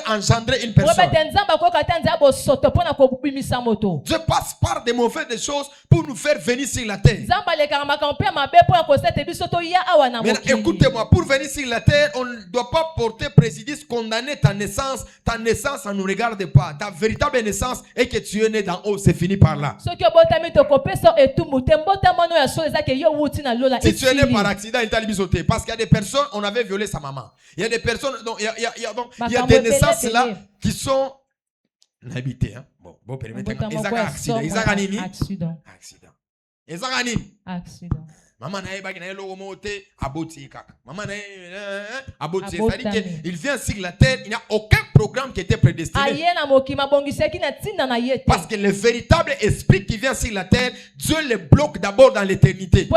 engendrer une personne. Dieu passe par des mauvaises choses pour nous faire venir sur la terre. Mais écoutez-moi, pour venir sur la terre, on ne doit pas porter préjudice, condamner ta naissance. Ta naissance, ça ne nous regarde pas. Ta véritable naissance est que tu es né d'en haut, c'est fini par là. Si tu es né par accident, il t'a bisoté. Parce qu'il y a des personnes, on avait violé sa maman. Il y a des personnes, il y a des naissances là qui sont habitées. Hein? Bon, permettez-moi. Accident. Maman na yeba na logo moté aboti kaka. Maman na aboti, c'est-à-dire qu'il vient sur la terre, il n'y a aucun programme qui était prédestiné. Parce que le véritable esprit qui vient sur la terre, Dieu le bloque d'abord dans l'éternité.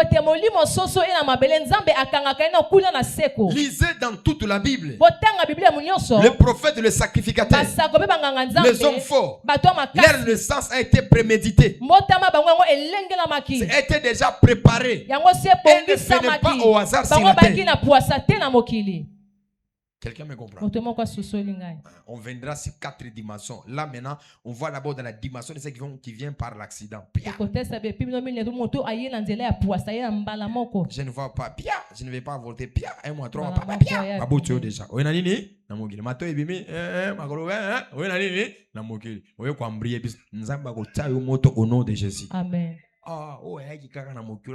Lisez dans toute la Bible. Le prophète, le sacrificateur, les hommes forts, leur naissance a été préméditée. C'était déjà préparé. Elle ne venait pas au hasard sur la terre. Quelqu'un me comprend? On viendra sur 4 dimensions. Là maintenant, on voit d'abord dans la dimension de ceux qui viennent par l'accident. Je ne vois pas. Pia, je ne vais pas voter. Pia, 1 mois 3 mois. Pia, abotio déjà. Oui nani? Namogili. Mato ebimi. Makolo. Oui nani? Namogili. Oui kwa mbriye bis. Nzamba ko tayo moto au nom de Jésus. Amen. Ah, oh, il y a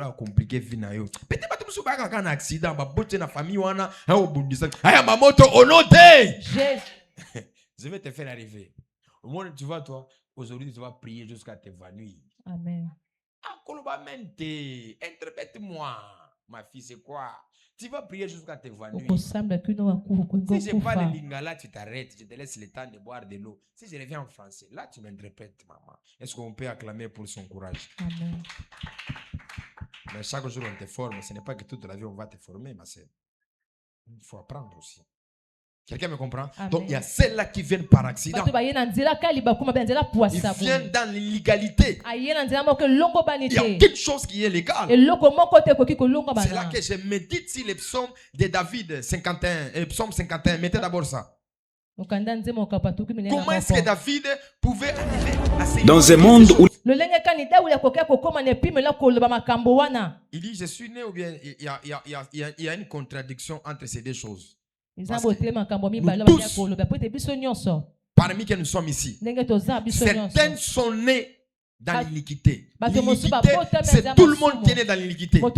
un compliqué finalement. Peut-être pas tout ce bagage un accident, bah botter na famille wana, au bout du sac. Aïe ma moto au nom de Jésus. Je vais te faire arriver. Au moins tu vois toi, aujourd'hui tu vas prier jusqu'à t'évanouir. Amen. Ah, colobamente, interprète-moi, ma fille, c'est quoi? Tu vas prier jusqu'à t'évanouir. Si je parle lingala, tu t'arrêtes, je te laisse le temps de boire de l'eau. Si je reviens en français, là tu m'interprètes, maman. Est-ce qu'on peut acclamer pour son courage? Amen. Mais chaque jour on te forme, ce n'est pas que toute la vie on va te former, ma sœur. Il faut apprendre aussi. Quelqu'un me comprend? Amen. Donc il y a celles-là qui viennent par accident. Ils viennent dans l'illégalité. Il n'y a aucune chose qui est légale. C'est là que je médite sur les psaumes de David 51. Psaume 51. Mettez d'abord ça. Comment est-ce que David pouvait arriver à ces... Dans un monde où... Il dit, je suis né ou bien il y a une contradiction entre ces deux choses. Parmi que nous sommes ici, certains sont nés dans l'iniquité. L'iniquité, c'est tout le monde qui est né dans l'iniquité. Mais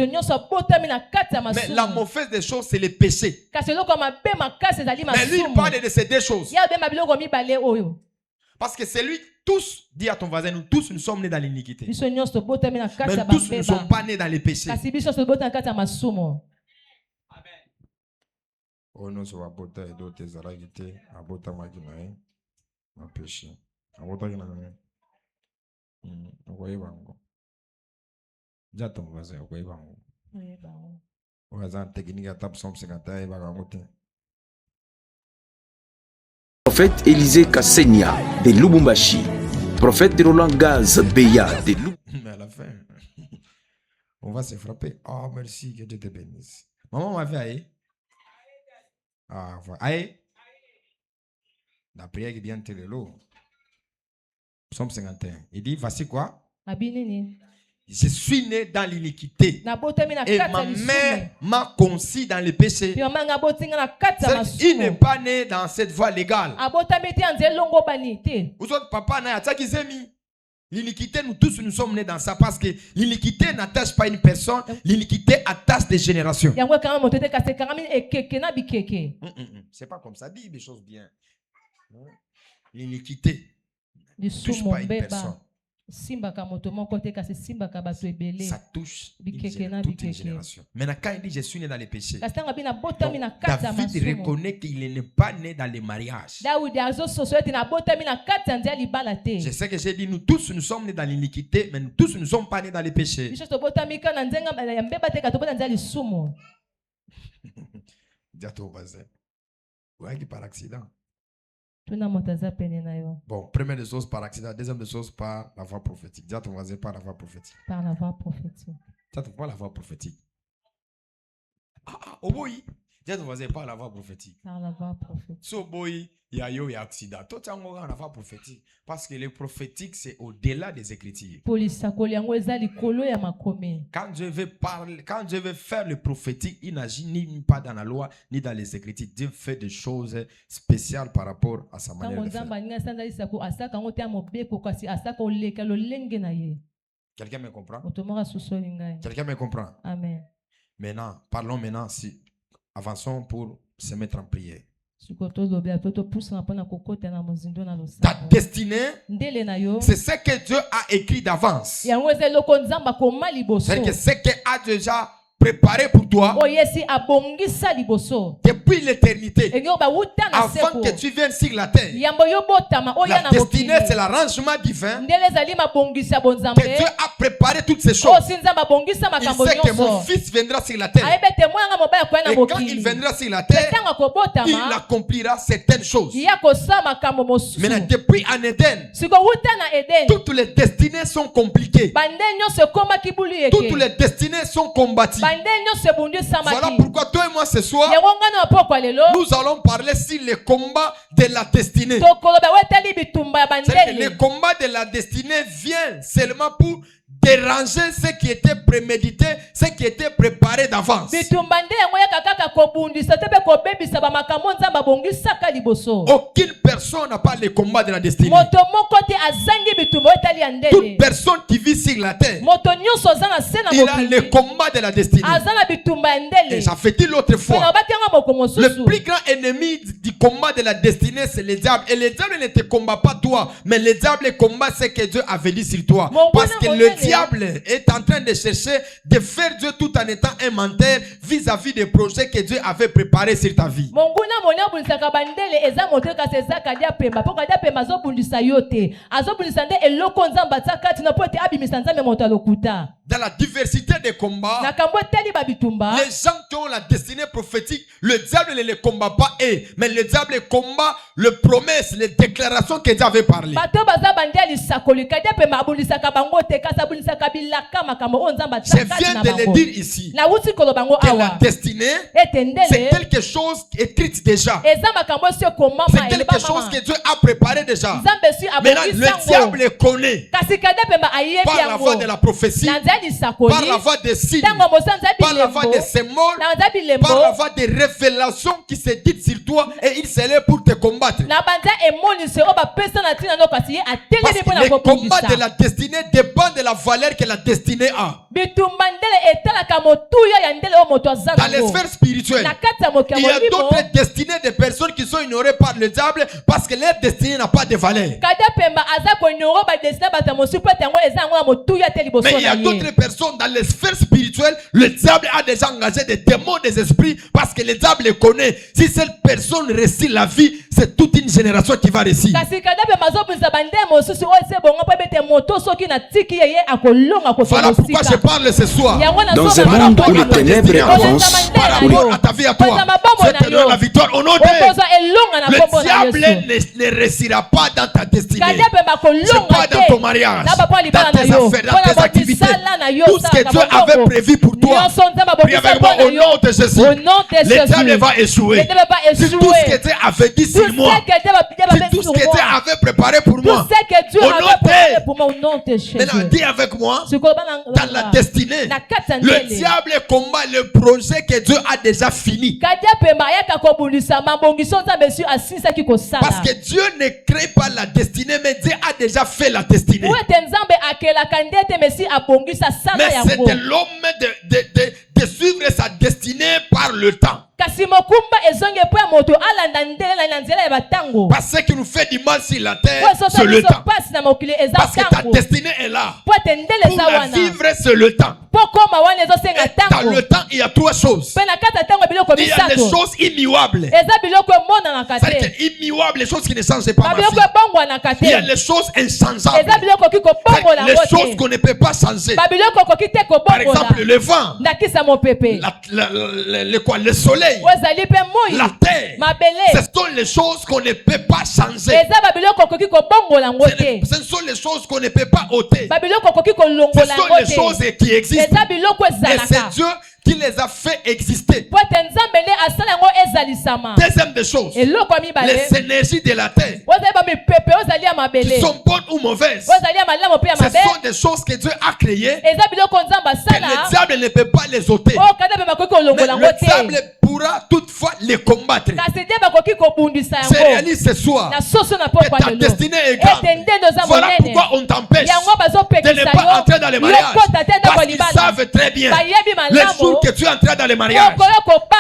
la mauvaise des choses, c'est le péché. Mais lui, il parle de ces deux choses. Parce que c'est lui, tous, dis à ton voisin, nous tous, nous sommes nés dans l'iniquité. Mais tous ne sont pas nés dans les péchés. Oh non, ça va botter et d'autres arrêtés. À botter ma guinée. Ma péché. À botter ma guinée. Vous voyez, bango. Déjà ton voisin, vous voyez, bango. Oui, bango. Voisin technique à table 151 et bango. Prophète Élisée Kassenia de Lubumbashi. Prophète Roland Gaz Beya de Lubumbashi. Mais à la fin, on va se frapper. Oh, merci, que Dieu te bénisse. Maman m'a fait aïe. Ah, voilà. Aïe. La prière qui vient de l'eau. Psaume 51. Il dit, voici quoi? Je suis né dans l'iniquité. Et ma mère m'a conçu dans le péché. Il n'est pas né dans cette voie légale. Vous autres, papa, n'a pas zemi. L'iniquité, nous tous, nous sommes nés dans ça parce que l'iniquité n'attache pas une personne, l'iniquité attache des générations. C'est pas comme ça, dis des choses bien. L'iniquité ne touche pas une personne. Ça touche toute une génération. Maintenant, quand il dit je suis né dans les péchés, donc, David reconnaît qu'il n'est pas né dans les mariages. Je sais que j'ai dit nous tous nous sommes nés dans l'iniquité, mais nous tous nous ne sommes pas nés dans les péchés. Dis à ton voisin, ouais, par accident. Bon, première des choses par accident, deuxième des choses par la voix prophétique. Dis à ton voisin par la voix prophétique. Par la voix prophétique. Dis à ton voisin par la voix prophétique. Ah, oh boy. Dis à ton voisin par la voix prophétique. Par la voix prophétique. So boy, il y a eu un accident. Toi, tu as la voix prophétique. Parce que le prophétique, c'est au-delà des Écritures. Quand je veux faire le prophétique, il n'agit ni pas dans la loi, ni dans les Écritures. Dieu fait des choses spéciales par rapport à sa manière de faire. Quelqu'un me comprend? Quelqu'un me comprend? Amen. Maintenant, parlons maintenant, avançons pour se mettre en prière. Ta destinée, c'est ce que Dieu a écrit d'avance. C'est-à-dire que ce qu'il a déjà préparé pour toi depuis l'éternité. Avant que tu viennes sur la terre, la destinée, c'est l'arrangement divin que Dieu a préparé toutes ces choses. Il sait que mon fils viendra sur la terre. Et quand il viendra sur la terre, il accomplira certaines choses. Maintenant, depuis en Éden, toutes les destinées sont compliquées. Toutes les destinées sont combattues. Voilà pourquoi toi et moi ce soir, nous allons parler sur les combats de la destinée. C'est que les combats de la destinée viennent seulement pour déranger ce qui était prémédité, ce qui était préparé d'avance. Aucune personne n'a pas les combats de la destinée. Toute personne qui vit sur la terre, il a les combats de la destinée. Et ça fait dit l'autre fois, le plus grand ennemi du combat de la destinée, c'est le diable. Et le diable ne te combat pas toi, mais le diable combat ce que Dieu avait dit sur toi. Parce que le diable est en train de chercher de faire Dieu tout en étant un menteur vis-à-vis des projets que Dieu avait préparés sur ta vie. Dans la diversité des combats, les gens qui ont la destinée prophétique, le diable ne les combat pas eux, mais le diable combat les promesses, les déclarations que Dieu avait parlé. Je viens de le dire ici, que la destinée, c'est quelque chose écrit déjà. C'est quelque chose que Dieu a préparé déjà. Maintenant, le diable connaît par la voie de la prophétie, par la voie des signes, par la voie des symboles, par la voie des révélations qui se disent sur toi, et il se lève pour te combattre. Parce que le combat de la destinée dépend de la valeur que la destinée a. Dans les sphères spirituelles, il y a d'autres destinées de personnes qui sont ignorées par le diable parce que leur destinée n'a pas de valeur. Mais il y a d'autres personnes dans les sphères spirituelles, le diable a déjà engagé des démons des esprits parce que le diable les connaît. Si cette personne réussit la vie, c'est toute une génération qui va réussir. Voilà pourquoi je parle ce soir. Dans un monde où les ténèbres avancent, par rapport à ta vie à toi, je te donne la victoire au nom de le diable ne réussira pas dans ta destinée. C'est pas dans ton mariage, dans tes affaires, dans tes activités. Tout ce que Dieu avait prévu pour toi. Prie avec moi au nom de Jésus. Le diable va échouer. C'est tout ce que Dieu avait dit sur moi. C'est tout ce que Dieu avait préparé pour moi. Au nom de maintenant, dis avec moi, dans la destinée, le diable combat le projet que Dieu a déjà fini. Parce que Dieu ne crée pas la destinée, mais Dieu a déjà fait la destinée. Mais c'est de l'homme de suivre sa destinée par le temps. Parce que ce qui nous fait du mal sur la terre, c'est le temps. Parce que ta destinée est là. Pour la vivre, c'est le temps. Et dans le temps, il y a trois choses. Il y a les choses immuables. C'est-à-dire immuables, les choses qui ne changent pas. Il y a les choses inchangeables. Les choses qu'on ne peut pas changer. Par exemple, le vent, le soleil, la terre. Ce sont les choses qu'on ne peut pas changer. Ce sont les choses qu'on ne peut pas ôter. Ce sont les choses qui existent. Et c'est Dieu qui les a fait exister. Deuxième des choses, les énergies de la terre qui sont bonnes ou mauvaises, ce sont des choses que Dieu a créées et le diable ne peut pas les ôter. Mais le diable pourra toutefois les combattre. C'est réaliste ce soir que ta destinée est grande. Voilà pourquoi on t'empêche de ne pas entrer dans les mariages, parce qu'ils savent très bien le jour que tu entreras dans les mariages,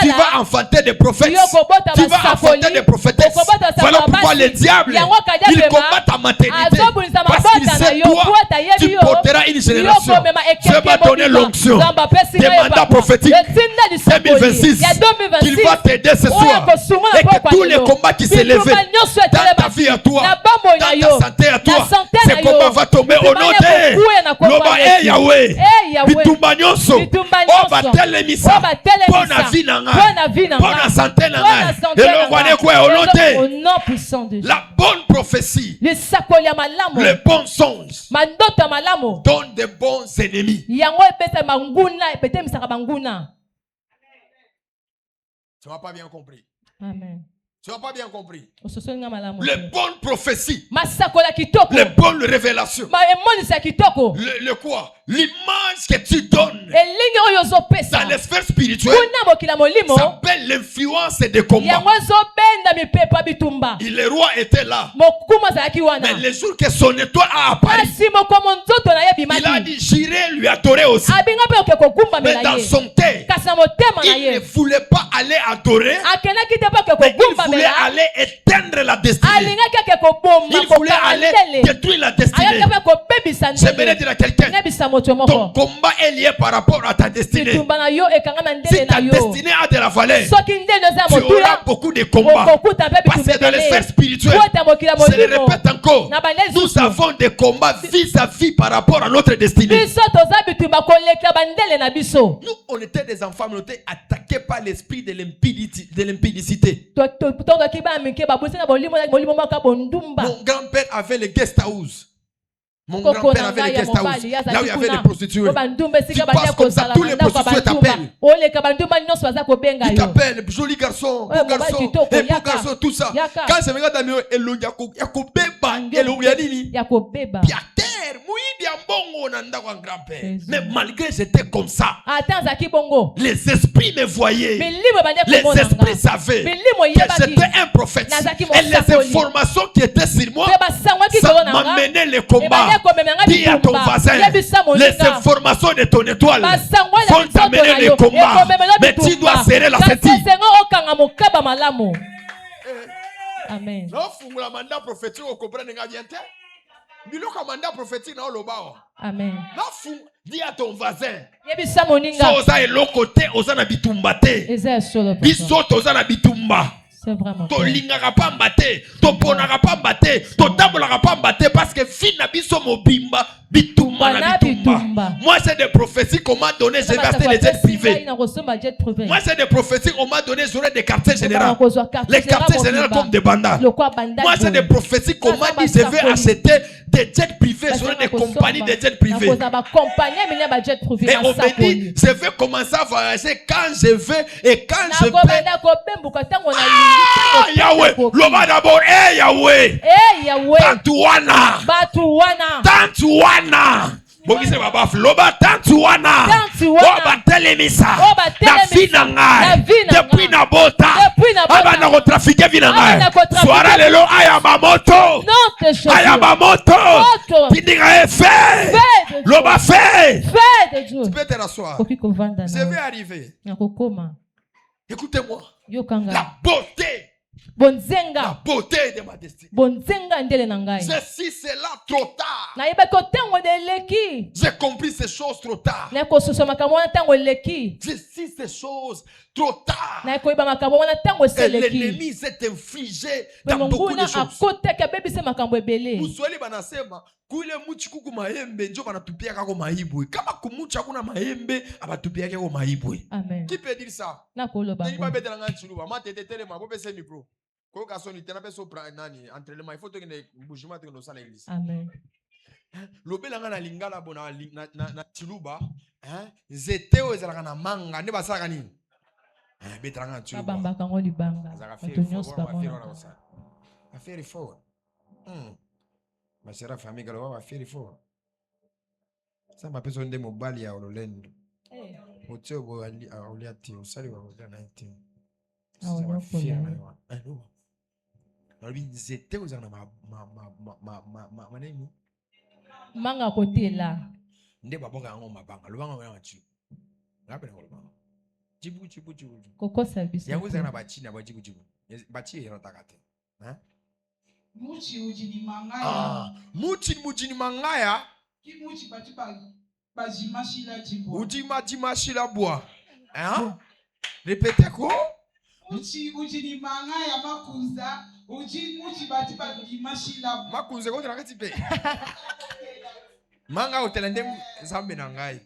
tu vas enfanter des prophètes, tu vas enfanter des prophétesses. Voilà pourquoi le diable, il combat ta maternité, parce qu'il sait que toi, tu porteras une génération. Dieu m'a donné l'onction des mandats prophétiques 2026 qu'il va t'aider ce soir. Et que tous les combats qui s'élevaient dans ta vie à toi, dans ta santé à toi, ces combats vont tomber au nom de Loba e Yahweh. Bitumba nyonso. Oba telemisa. Bona vie nanga. Bona santé nanga. Et l'on quoi au nom de la bonne prophétie. Le bon songe. Donne de bons ennemis. Tu n'as pas bien compris. Amen. Tu n'as pas bien compris. Les bonnes prophéties. Les bonnes révélations. Le quoi? L'image que tu donnes dans les sphères spirituelles s'appelle l'influence des combats. Et le roi était là. Mais le jour que son étoile a apparu, il a dit j'irai lui adorer aussi. Mais dans son cœur, il ne voulait pas aller adorer, mais il voulait aller éteindre la destinée. Il voulait aller détruire la destinée. J'aimerais dire à quelqu'un, ton combat est lié par rapport à ta destinée. Si ta destinée a de la valeur, tu auras beaucoup de combats. Parce que dans les sphères spirituelles, je le répète encore, nous avons des combats vis-à-vis par rapport à notre destinée. Nous, on était des enfants, mais on était attaqués par l'esprit de l'impudicité. Mon grand-père avait le guest house. Mon grand-père avait les guest house. Là où il y avait des prostituées. Tu passes comme ça, tous les prostituées t'appellent. Ils t'appellent, joli garçon, beau garçon, beau garçon, tout ça. Quand je me regarde dans le mais malgré j'étais comme ça, les esprits me voyaient, les esprits savaient que j'étais un prophète, et les informations qui étaient sur moi, ça m'amenait les combats. Dis à ton voisin, les informations de ton étoile vont t'amener les combats, mais tu dois serrer la ceinture. Amen. Amen. Dis à ton voisin, c'est vraiment tolingaka pa mbate, toponaka pa mbate, totambolaka pa mbate parce que fina biso mobimba bituma na bitumba. Moi c'est des prophéties qu'on m'a donné, j'ai acheté les jets privés. Moi c'est des prophéties qu'on m'a donné, j'aurais des quartiers généraux. Les quartiers généraux comme des bandas. Moi c'est des prophéties qu'on m'a dit, je vais acheter des jets privés, j'aurais des compagnies de jets privés. Et on me dit, je vais commencer à voyager quand je veux et quand je peux. Ah, Yahweh, l'homme d'abord, Yahweh, Tantuana, Tantuana. Bogise babaf loba Tantuana, Oba telemisa, na vinanga, depuis na bota, aba na retrafiquer vinanga. Soara lelo ayamamoto, ayamamoto, tindinga fait, loba fait. Tu peux te rasseoir. Je vais arriver. Écoutez-moi. La beauté. La beauté de ma destinée. Ceci, c'est là trop tard. J'ai compris ces choses trop tard. J'ai su ces choses trop tard. Et l'ennemi s'est infligé dans beaucoup de choses. Muswali banasema kule muchi kuku maembe njo banatupiaka ko maibwe. Kama kumucha kuna maembe abatupiaka ko maibwe. Qui peut dire ça? Nani ba betela nga chiluba matete tele mabopese micro. Ko kasoni tena peso nani entre les mains il faut que ne bougeement que no sala église. Amen. Lobela nga na lingala bona na chiluba, nzete o ezalaka na manga ne basaka nini? Betela nga chiluba. Bamba kango libanga. Batonyoso babona. Affaire fort. Ma chère famille galo va faire fort. Ça m'a besoin de mobali ya ololendo. Otio bo oliati osali wa na nti. Zete uzana maneni manga côté là nde babonga ngo mabanga lobanga ngwana chibu ngapela ngo lobanga chibu koko service yango zana bachina ba chibu bachi yero takate Muchi mujini mangaya. Ujima dimashila bois. Hein? Répétez quoi? Ujini mangaya makuza. Makuza contre la tipe. Manga otelende zambe nangai.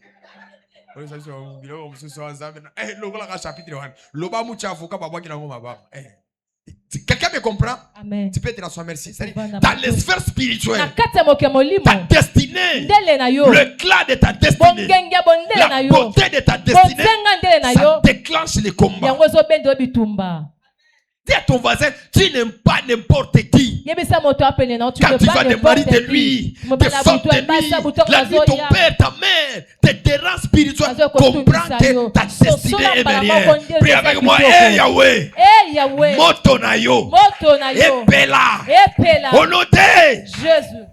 Ole sa so bilo mo so zambe na. Lokola ka chapitre 1. Loba mucha avocat babwa ki na ngoma ba. Quelqu'un me comprend? Amen. Tu peux te rasseoir, merci. Dans les sphères spirituelles, ta destinée, l'éclat de ta destinée, la beauté de ta destinée, ça déclenche les combats. Dis à ton voisin, tu n'aimes pas n'importe qui. Quand tu vas te marier de lui, tes femmes de lui, la nuit, ton père, ta mère, tes terrains spirituels, comprends que ta destinée est derrière. Prie avec moi, hey Yahweh, moto na yo, epela, au nom de Jésus.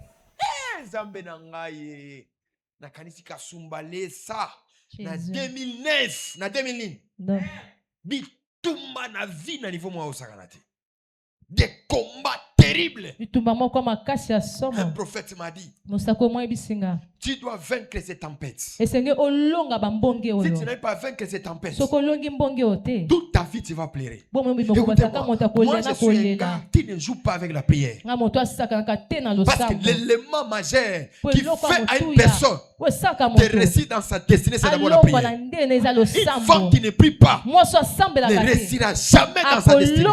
Zambe na ngai, na kanisi kasumba lesa, na 2009, na 2009. Tumba na vie na niveau moi osakanate. Des combats terribles. Un prophète m'a dit, tu dois vaincre ces tempêtes. Si tu n'arrives pas à vaincre ces tempêtes, toute ta vie tu vas pleurer. Moi je suis un gars qui ne joue pas avec la prière. Parce que l'élément majeur qui fait à une personne de réussir dans sa destinée, c'est d'abord la prière. Une femme qui ne prie pas ne réussira jamais dans sa destinée.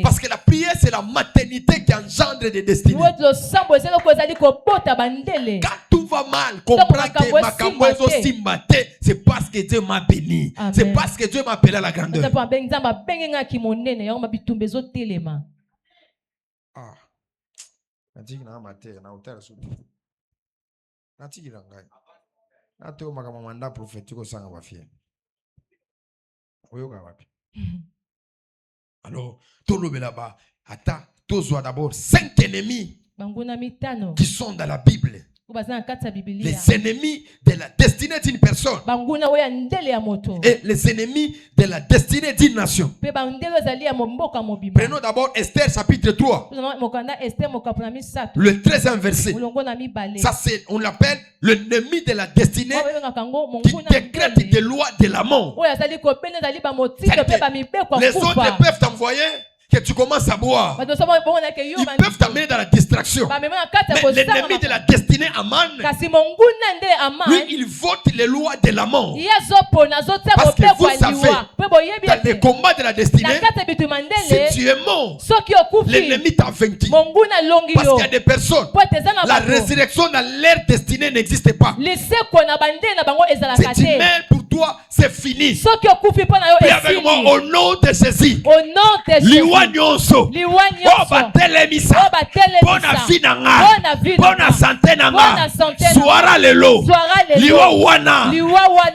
Parce que la prière c'est la maternité qui engendre des destinées. Quand tout va mal, comprends que ma camboise simbate, c'est parce que Dieu m'a béni. C'est parce que Dieu m'a appelé à la grandeur. Alors, tout le monde là-bas. Attends, tous d'abord 5 ennemis qui sont dans la Bible. Les ennemis de la destinée d'une personne et les ennemis de la destinée d'une nation. Prenons d'abord Esther chapitre 3. Le 13e verset. Ça c'est, on l'appelle l'ennemi de la destinée qui décrète des lois de la mort. Les autres peuvent t'envoyer que tu commences à boire. Ils peuvent t'amener dans la distraction. Mais l'ennemi de la destinée, Aman, lui, il vote les lois de la mort. Parce que vous savez, dans les combats de la destinée, si tu es mort, l'ennemi t'a vaincu. Parce qu'il y a des personnes, la résurrection dans leur destinée n'existe pas. Si tu meurs pour toi, c'est fini. Et avec moi, au nom de Jésus, liwa nyonso, oh batelemisa, bona vie nanga, bona santé nanga, soara lelo, liwa wana,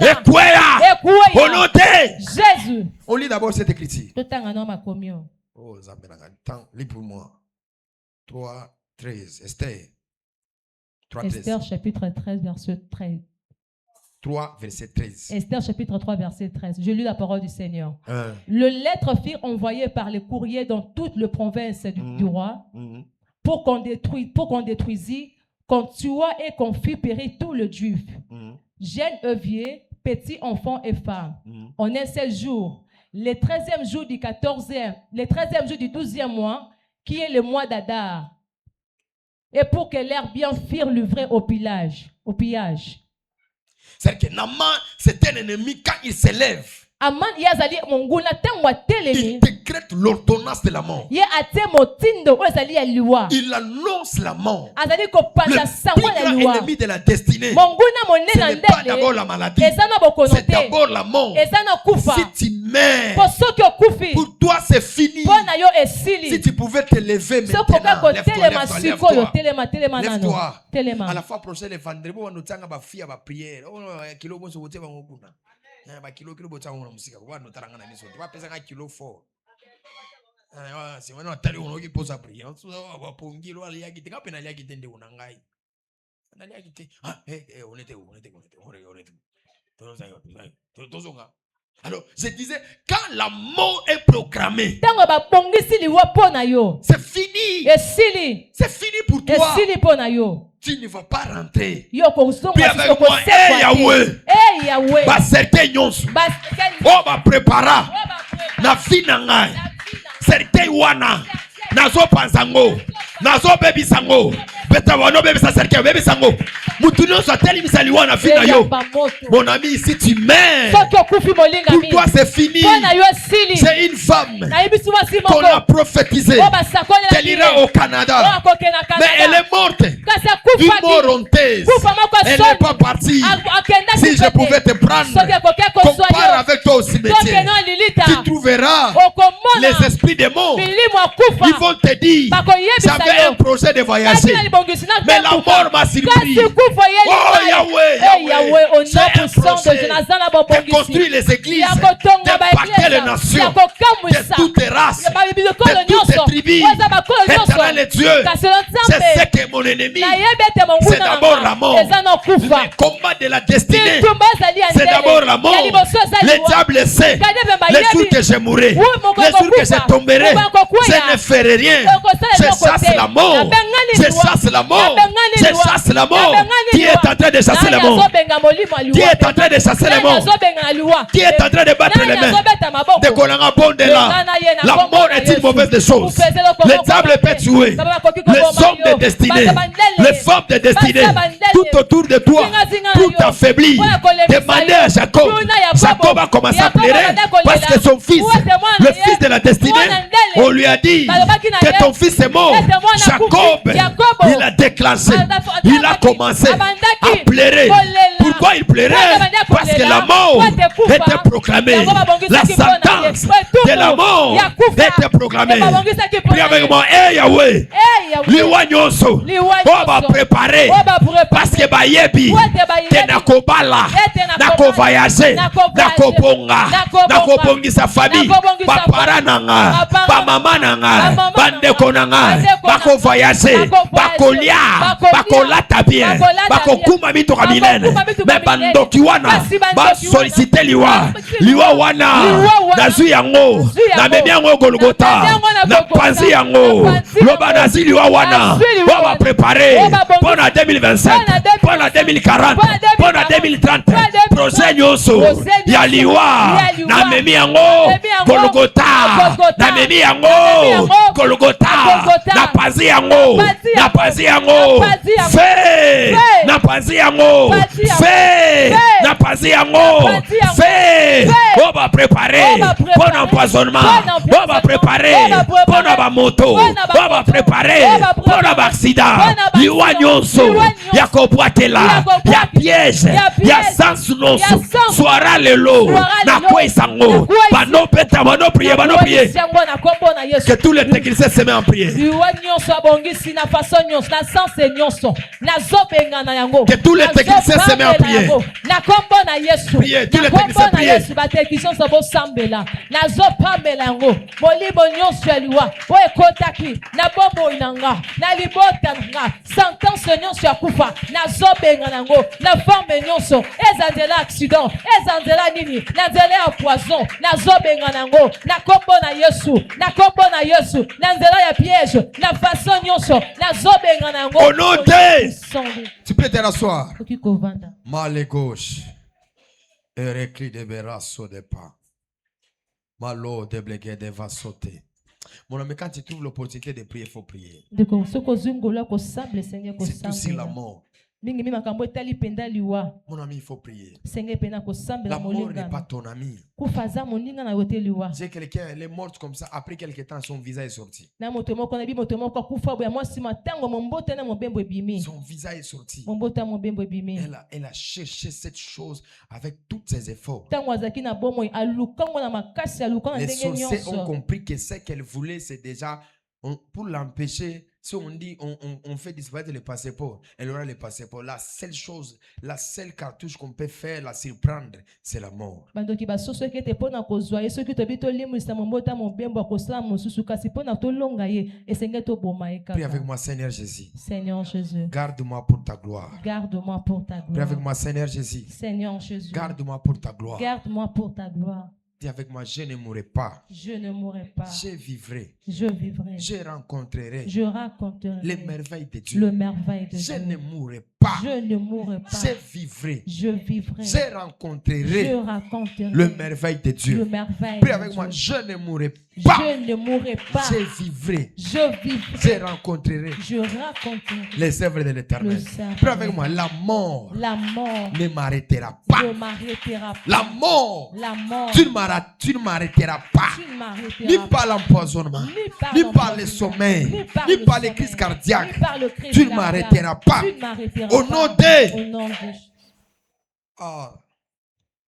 ekwea, au nom de Jésus. On lit d'abord cette écriture. Oh, lis pour moi. 3, 13, Esther. 3, 13. Esther chapitre 13, verset 13. 3, verset 13. Esther chapitre 3, verset 13. Je lis la parole du Seigneur. Le lettre fut envoyée par les courriers dans toute la province du roi pour qu'on détruisît, qu'on tuât et qu'on fît périr tout le juif. Jeunes et vieux, petits enfants et femmes. En un seul jour, le 13e jour du 14e, le 13e jour du 12e mois, qui est le mois d'Adar. Et pour que leurs biens furent livrés au pillage. C'est-à-dire que Naman, c'est un ennemi quand il s'élève. Il décrète l'ordonnance de la mort. Il annonce la mort. Le plus grand ennemi de la destinée, ce n'est pas d'abord la maladie, c'est d'abord la mort. Si tu meurs, pour toi c'est fini. Si tu pouvais te lever maintenant, lève-toi. À la fois prochaine, le vendredi, on nous tient à la prière. Kilo botsa ngona musika kwa no tarangana niso ba pesa ka kilo 4 si wana tali uno ki posa priya so ba pongilo ali yakite ka pena ali yakite ndi unangai ali yakite onete ore tozo nga Alors, je disais, quand la mort est proclamée, c'est fini. C'est fini pour toi. Tu ne vas pas rentrer. Puis avec moi, Yahweh, va certain nyonso. On va préparer. Na vie na ngai. Certain wana. Nazo panzango. Nazo baby sango. Beta wano baby sa certain baby sango. Mutuno sa teli misali wana vie na yo. Mon ami, ici tu meurs. Pour toi c'est fini. C'est une femme qu'on a prophétisé qu'elle ira au Canada. Mais elle est morte. Une mort honteuse. Elle n'est pas partie. Si je pouvais te prendre, compare avec toi au cimetière, tu trouveras les esprits des morts. Ils vont te dire, j'avais un projet de voyager, mais la mort m'a surpris. Oh Yahweh, au nom puissant de Jonathan, de construire les églises, d'impacter les nations, de toutes les races, de toutes les tribus. Éternel Dieu, je sais que mon ennemi, c'est d'abord la mort. Le combat de la destinée, c'est d'abord la mort. Le diable sait, les jours que je mourrai, les jours que je tomberai, je ne ferai rien. Je chasse la mort. Je chasse la mort. Je chasse la mort. Qui est en train de chasser la mort? Qui est en train de chasser les morts? Qui est en train de battre les mains? De Kolanga Bondela. La mort est une mauvaise chose. Le diable peut tuer. Les hommes de destinée, les femmes de destinée, tout autour de toi, tout affaibli. Demandez à Jacob. Jacob a commencé à pleurer parce que son fils, le fils de la destinée, on lui a dit que ton fils est mort. Jacob, il a déclenché, il a commencé à pleurer. Pourquoi il pleurait? Parce que la mort était proclamée. La sentence de la mort était proclamée. Prie avec moi, hey Yahweh, liwa nyonso, on va préparer. Parce que bayebi, te nakobala, nako voyager, nako bonga, nako bongi sa famille, papa nanga, pa mama nanga, bandeko nanga, bako voyager, bako lia, bako lata bien, bako kuma mito kaminene. Mais bandoki wana ba solliciter liwa wana na zu yango na memi yango Golgotha na panzi yango loba na zi liwa wana on va préparer pour la 2027 pour la 2040 pour la 2030 projet nyonso ya liwa na memi yango Golgotha na memi yango Golgotha na panzi yango fait na panzi yango fait na panzi yango fait on va préparer pour l'empoisonnement, on va préparer pour la moto, on va préparer pour l'accident. Liwa nyonso ya kobwatela ya piège ya sans noso soira lelo na kwesango bano peta bano prier que tous les techniciens se mettent en prière. Que tous les techniciens se mettent en prière. Priez, tous les techniciens priez. Au nom de... Tu peux te rasseoir. Mal gauche. Erekli de berasso de pas. Malo de blégué de va sauter. Mon ami, quand tu trouves l'opportunité de prier, il faut prier. C'est aussi la mort. Mon ami, il faut prier. La mort n'est pas ton ami. J'ai quelqu'un, elle est morte comme ça. Après quelques temps, son visage est sorti. Son visage est sorti. Elle a cherché cette chose avec tous ses efforts. Les sorciers ont compris que ce qu'elle voulait, c'est déjà pour l'empêcher Si on dit, on fait disparaître le passeport, elle aura le passeport. La seule chose, la seule cartouche qu'on peut faire, la surprendre, c'est la mort. Prie avec moi, Seigneur Jésus. Seigneur Jésus. Garde-moi pour ta gloire. Garde-moi pour ta gloire. Prie avec moi, Seigneur Jésus. Seigneur Jésus. Garde-moi pour ta gloire. Garde-moi pour ta gloire. Dis avec moi, je ne mourrai pas. Je ne mourrai pas. Je vivrai. Je vivrai. Je rencontrerai. Je raconterai les merveilles de Dieu. Le merveille de je Dieu. ne mourrai pas. Je ne mourrai pas. Je vivrai. Je vivrai. Je rencontrerai. Je raconterai le merveille de Dieu. Le merveille Prie de avec Dieu. moi, je ne mourrai pas. Je ne mourrai pas. Je vivrai. Je vivrai. Je rencontrerai. Je raconterai les œuvres de l'Éternel. Prie avec moi, la mort. La mort ne m'arrêtera pas. Ne m'arrêtera pas. La mort. La mort. Tu ne m'arrêteras pas. Tu ne m'arrêteras Ni par l'empoisonnement, ni par le sommeil, ni par les crises cardiaques. Tu ne m'arrêteras pas. Au nom de. Ah,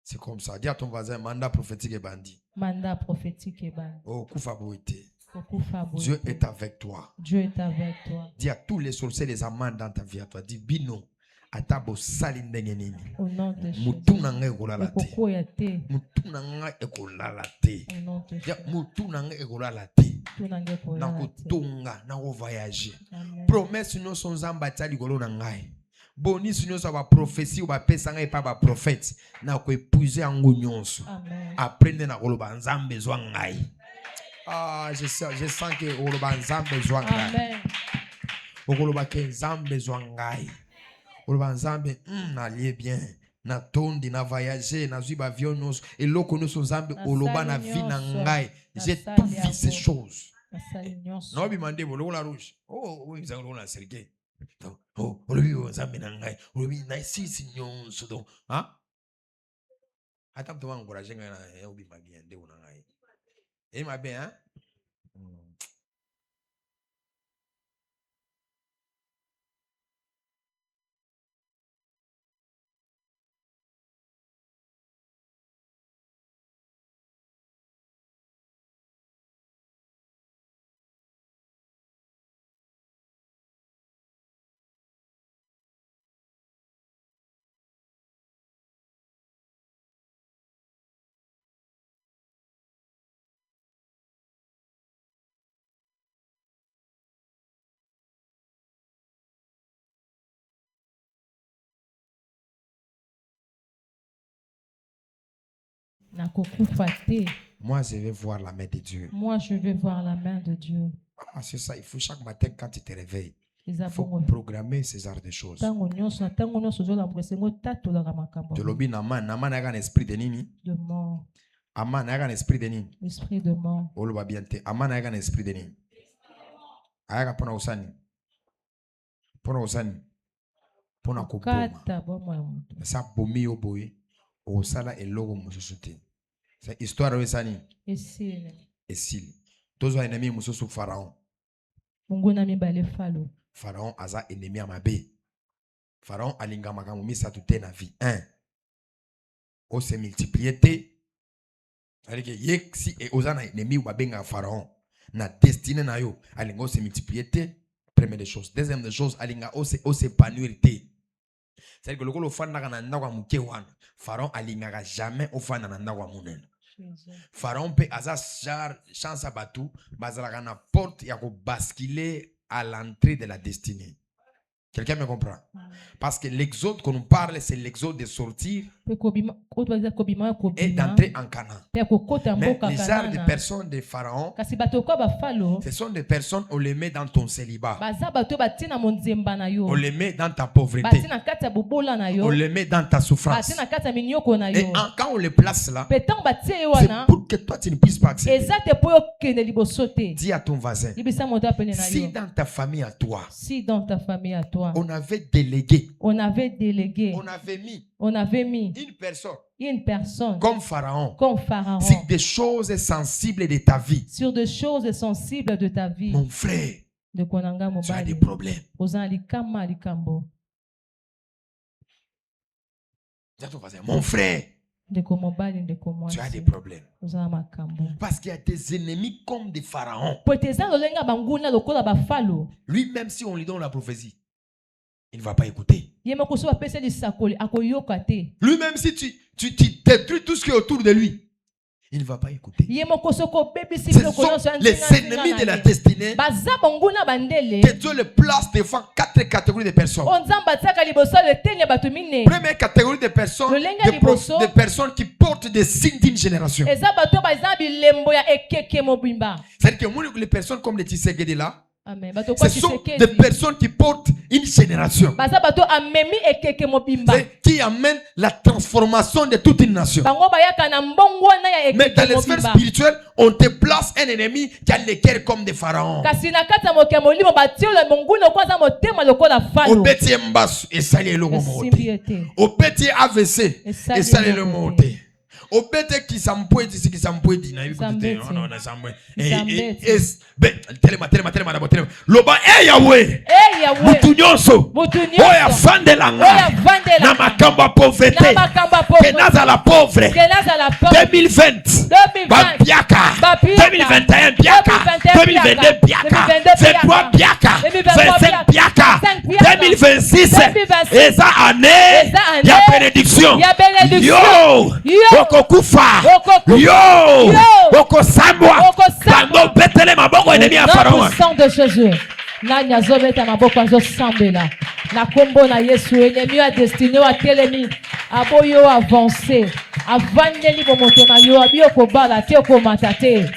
c'est comme ça. Dis à ton voisin, mandat prophétique et bandit. Mandat prophétique et bandit. Oh, Dieu est avec toi. Dieu est avec toi. Dis à tous les sorciers, les amants dans ta vie, à toi. Dis bino. Atabo salinde nini. Au nom de Jésus. Mutu nanga ekolalate. Mutu nanga ekolalate. Au nom de Jésus. Mutu nanga ekolalate. Na kotonga, na ko voyager. Promesse nous sont zambata ligolo nangai. Boni nous ça va prophétie ou ba pesa ngai pa ba prophète. Na ko épouser ango nyonso. Apprendre na koloba nzambe zwa ngai. Ah, je sens que koloba nzambe zwa ngai. Amen. Koloba ke nzambe zwa ngai. Nzambe n'allie bien na tondi na voyager na zuba avion nos et loko nos nzambe oloba na vie na ngai. J'ai tout vu ces choses. Non bi mande bolo la rouge. Oh oui ça on a sergué. Oh olobi nzambe na ngai. Olobi na si signon so donc hein. Attends tu vas encourager ngai na obi ma bien de na ngai. Et ma bien hein. Moi, je vais voir la main de Dieu. Moi, je vais voir la main de Dieu. Ah, c'est ça. Il faut chaque matin, quand tu te réveilles, il faut programmer ces genres de choses. De l'obi naman a un esprit de nini? De mort. Aman a un esprit de nini? Esprit de mort. Oloba bien te. Aman a un esprit de nini? Ayaga pona usani. Pona usani. Pona kuboma. Ça bomi yo boy. Osala elogo mususu te. C'est histoire wesani. Esil. Tozo ennemi mususu Pharaon. Pharaon aza ennemi à mabe. Pharaon alinga makambo misatu te na vie. 1. O se multiplier te. C'est-à-dire que yek si e ozana ennemi ou babenga Pharaon na destinée na yo alinga o se multiplier te. Première des choses. Deuxième des choses alinga o se épanouir te. C'est-à-dire que le golo fan na ndakwa muke wana. Pharaon alingaka jamais au fan na ndakwa munene. Pharaon peut aza chance abatu bazalaka na porte ya ko basculer à l'entrée de la destinée. Quelqu'un me comprend? Parce que l'exode qu'on nous parle, c'est l'exode de sortir et d'entrer en Canaan. Mais les genres de personnes de Pharaon, ce sont des personnes, on les met dans ton célibat. On les met dans ta pauvreté. On les met dans ta souffrance. Et quand on les place là, c'est pour que toi tu ne puisses pas accéder. Dis à ton voisin, si dans ta famille à toi, on avait délégué, on avait mis une personne comme Pharaon sur des choses sensibles de ta vie. Mon frère, tu as des problèmes. Mon frère, Tu as des problèmes. Parce qu'il y a des ennemis comme des pharaons. Lui-même, si on lui donne la prophétie, il ne va pas écouter. Lui-même, si tu détruis tout ce qui est autour de lui, il ne va pas écouter. Ce sont les ennemis de la destinée que Dieu les place devant 4 catégories de personnes. Première catégorie de personnes, des personnes qui portent des signes d'une génération. C'est-à-dire que les personnes comme les Tshisekedi là, ce sont des personnes qui portent une génération, qui amènent la transformation de toute une nation. Mais dans les sphères spirituelles, on te place un ennemi qui a le cœur comme des pharaons. Au petit Mbasu, et ça le monté. Au petit AVC, et ça le monté. Au bête qui s'empouille d'ici, qui s'empouille d'ici. Non, non, s'empouille. Telema. Loba, Yahweh. Mutunyonso. Oya fandelanga. Na makamba pauvreté. Kenaza la pauvre. 2020. Biaka. 2021 Biaka. 2022 Biaka. 23 Biaka. 25 Biaka. 2026. Et ça année. Il y a bénédiction. Yo. Kufa yo oko sambwa bango betele maboko ennemi ya pharaon. Sang de Jésus nani azobeta maboko azosambela na kombo na Yesu ennemi a destiné wa telemi aboyo avancer avandeli bomotema yo abioko bala te ko matate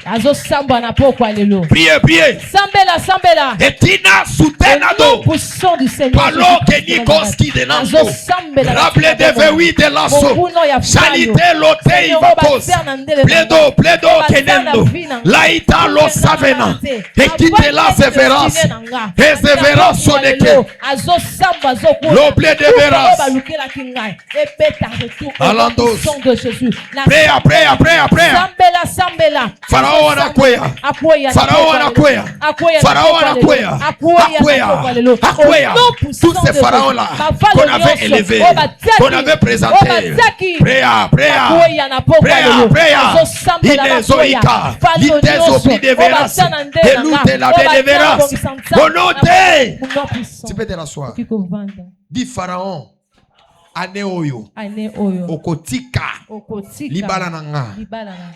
azosamba na poko alelo. Priez. Sambela etina soutenado puissant du Seigneur palo kenikoski de nanzo rappelez de vewi de lasso salite lote ivakos pledo kenendo laita lo savena ekite la severance soneke l'oblé de veras alando prêt sambela Pharaon anakwea tous ces pharaons là qu'on avait élevés, qu'on avait présentés. Préa Inezoïka Litezo de Veras Elute la de Veras Bonote. Tu peux te rasseoir. Dit Pharaon Aneoyo Okotika Libala nanga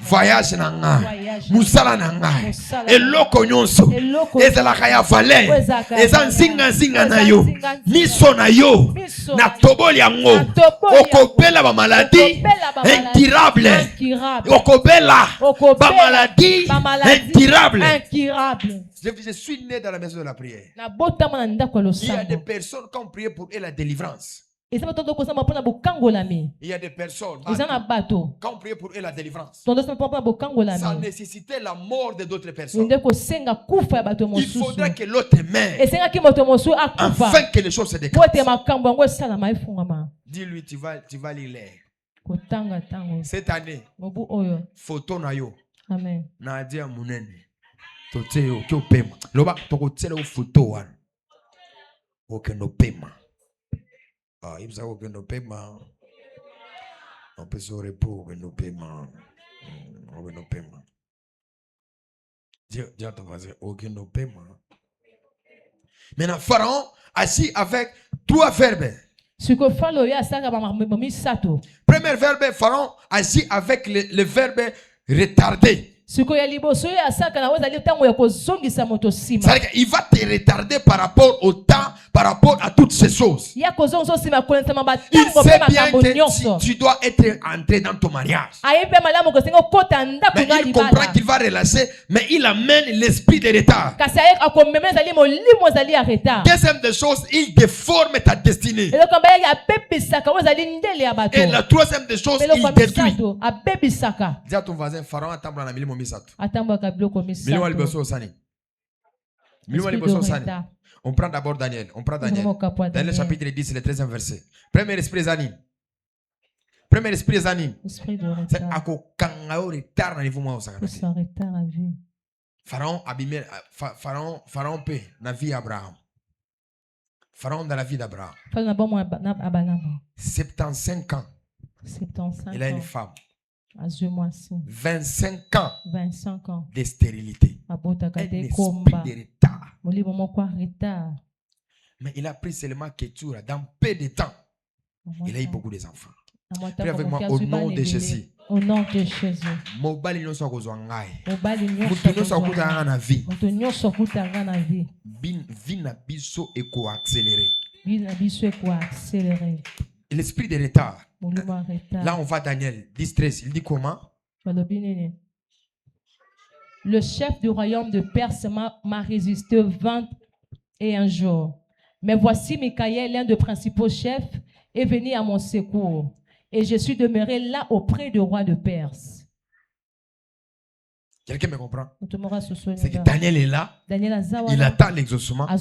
Voyage nanga Musala nanga Eloko nyonso Ezalaka ya valeur Eza nzinga na yo Niso na yo Na toboli yango Okobela ba maladie incurable Okobela ba maladie incurable. Je suis né dans la maison de la prière. Il y a des personnes qui ont prié pour eux la délivrance. Il y a des personnes qui ont prié pour eux la délivrance. Ça nécessitait la mort de d'autres personnes. Il faudrait que l'autre meure afin que les choses se déclenchent. Dis-lui, tu vas lire l'air. Cette année, photo na yo. Amen. Nadia Munene. Toteo ki opema. Loba tokotela o photo wana. Oke no pema. Ibza oke no pema. On peut se repos no pema. Oke no pema. Dis à ton voisin oke no pema. Maintenant Pharaon agit avec 3 verbes. Premier verbe, Pharaon agit avec le verbe retarder. C'est-à-dire qu'il va te retarder par rapport au temps, par rapport à toutes ces choses. Il sait bien que tu dois être entré dans ton mariage. Mais il comprend qu'il va relâcher, mais il amène l'esprit de retard. Deuxième des choses, il déforme ta destinée. Et la troisième des choses, il détruit. Dis à ton voisin, Pharaon attend dans la milieu misato. On prend d'abord Daniel. Daniel chapitre 10, le 13e verset. Premier esprit Zanim. C'est à kanga au retard na niveau moi Pharaon abîmé Pharaon paix na vie Abraham. Pharaon dans la vie d'Abraham. 75 ans 75 Il a une ans. femme. 25 ans. 25 ans. De stérilité. Un esprit de retard. Mais il a pris seulement Ketura. Dans peu de temps, il a eu beaucoup d'enfants. Prie avec moi au nom de Jésus. Au nom de Jésus. Mobali no so kozwa ngai. Mutu no so kutanga na vie. Mutu nyonso kutanga na vie. Vie na biso eko accélérer. Vie na biso eko accélérer. L'esprit de retard. Là on va Daniel 10:13. Il dit comment? Le chef du royaume de Perse m'a résisté 21 jours. Mais voici Michaël, l'un des principaux chefs, est venu à mon secours. Et je suis demeuré là auprès du roi de Perse. Quelqu'un me comprend? C'est que Daniel est là. Il attend l'exaucement. Mais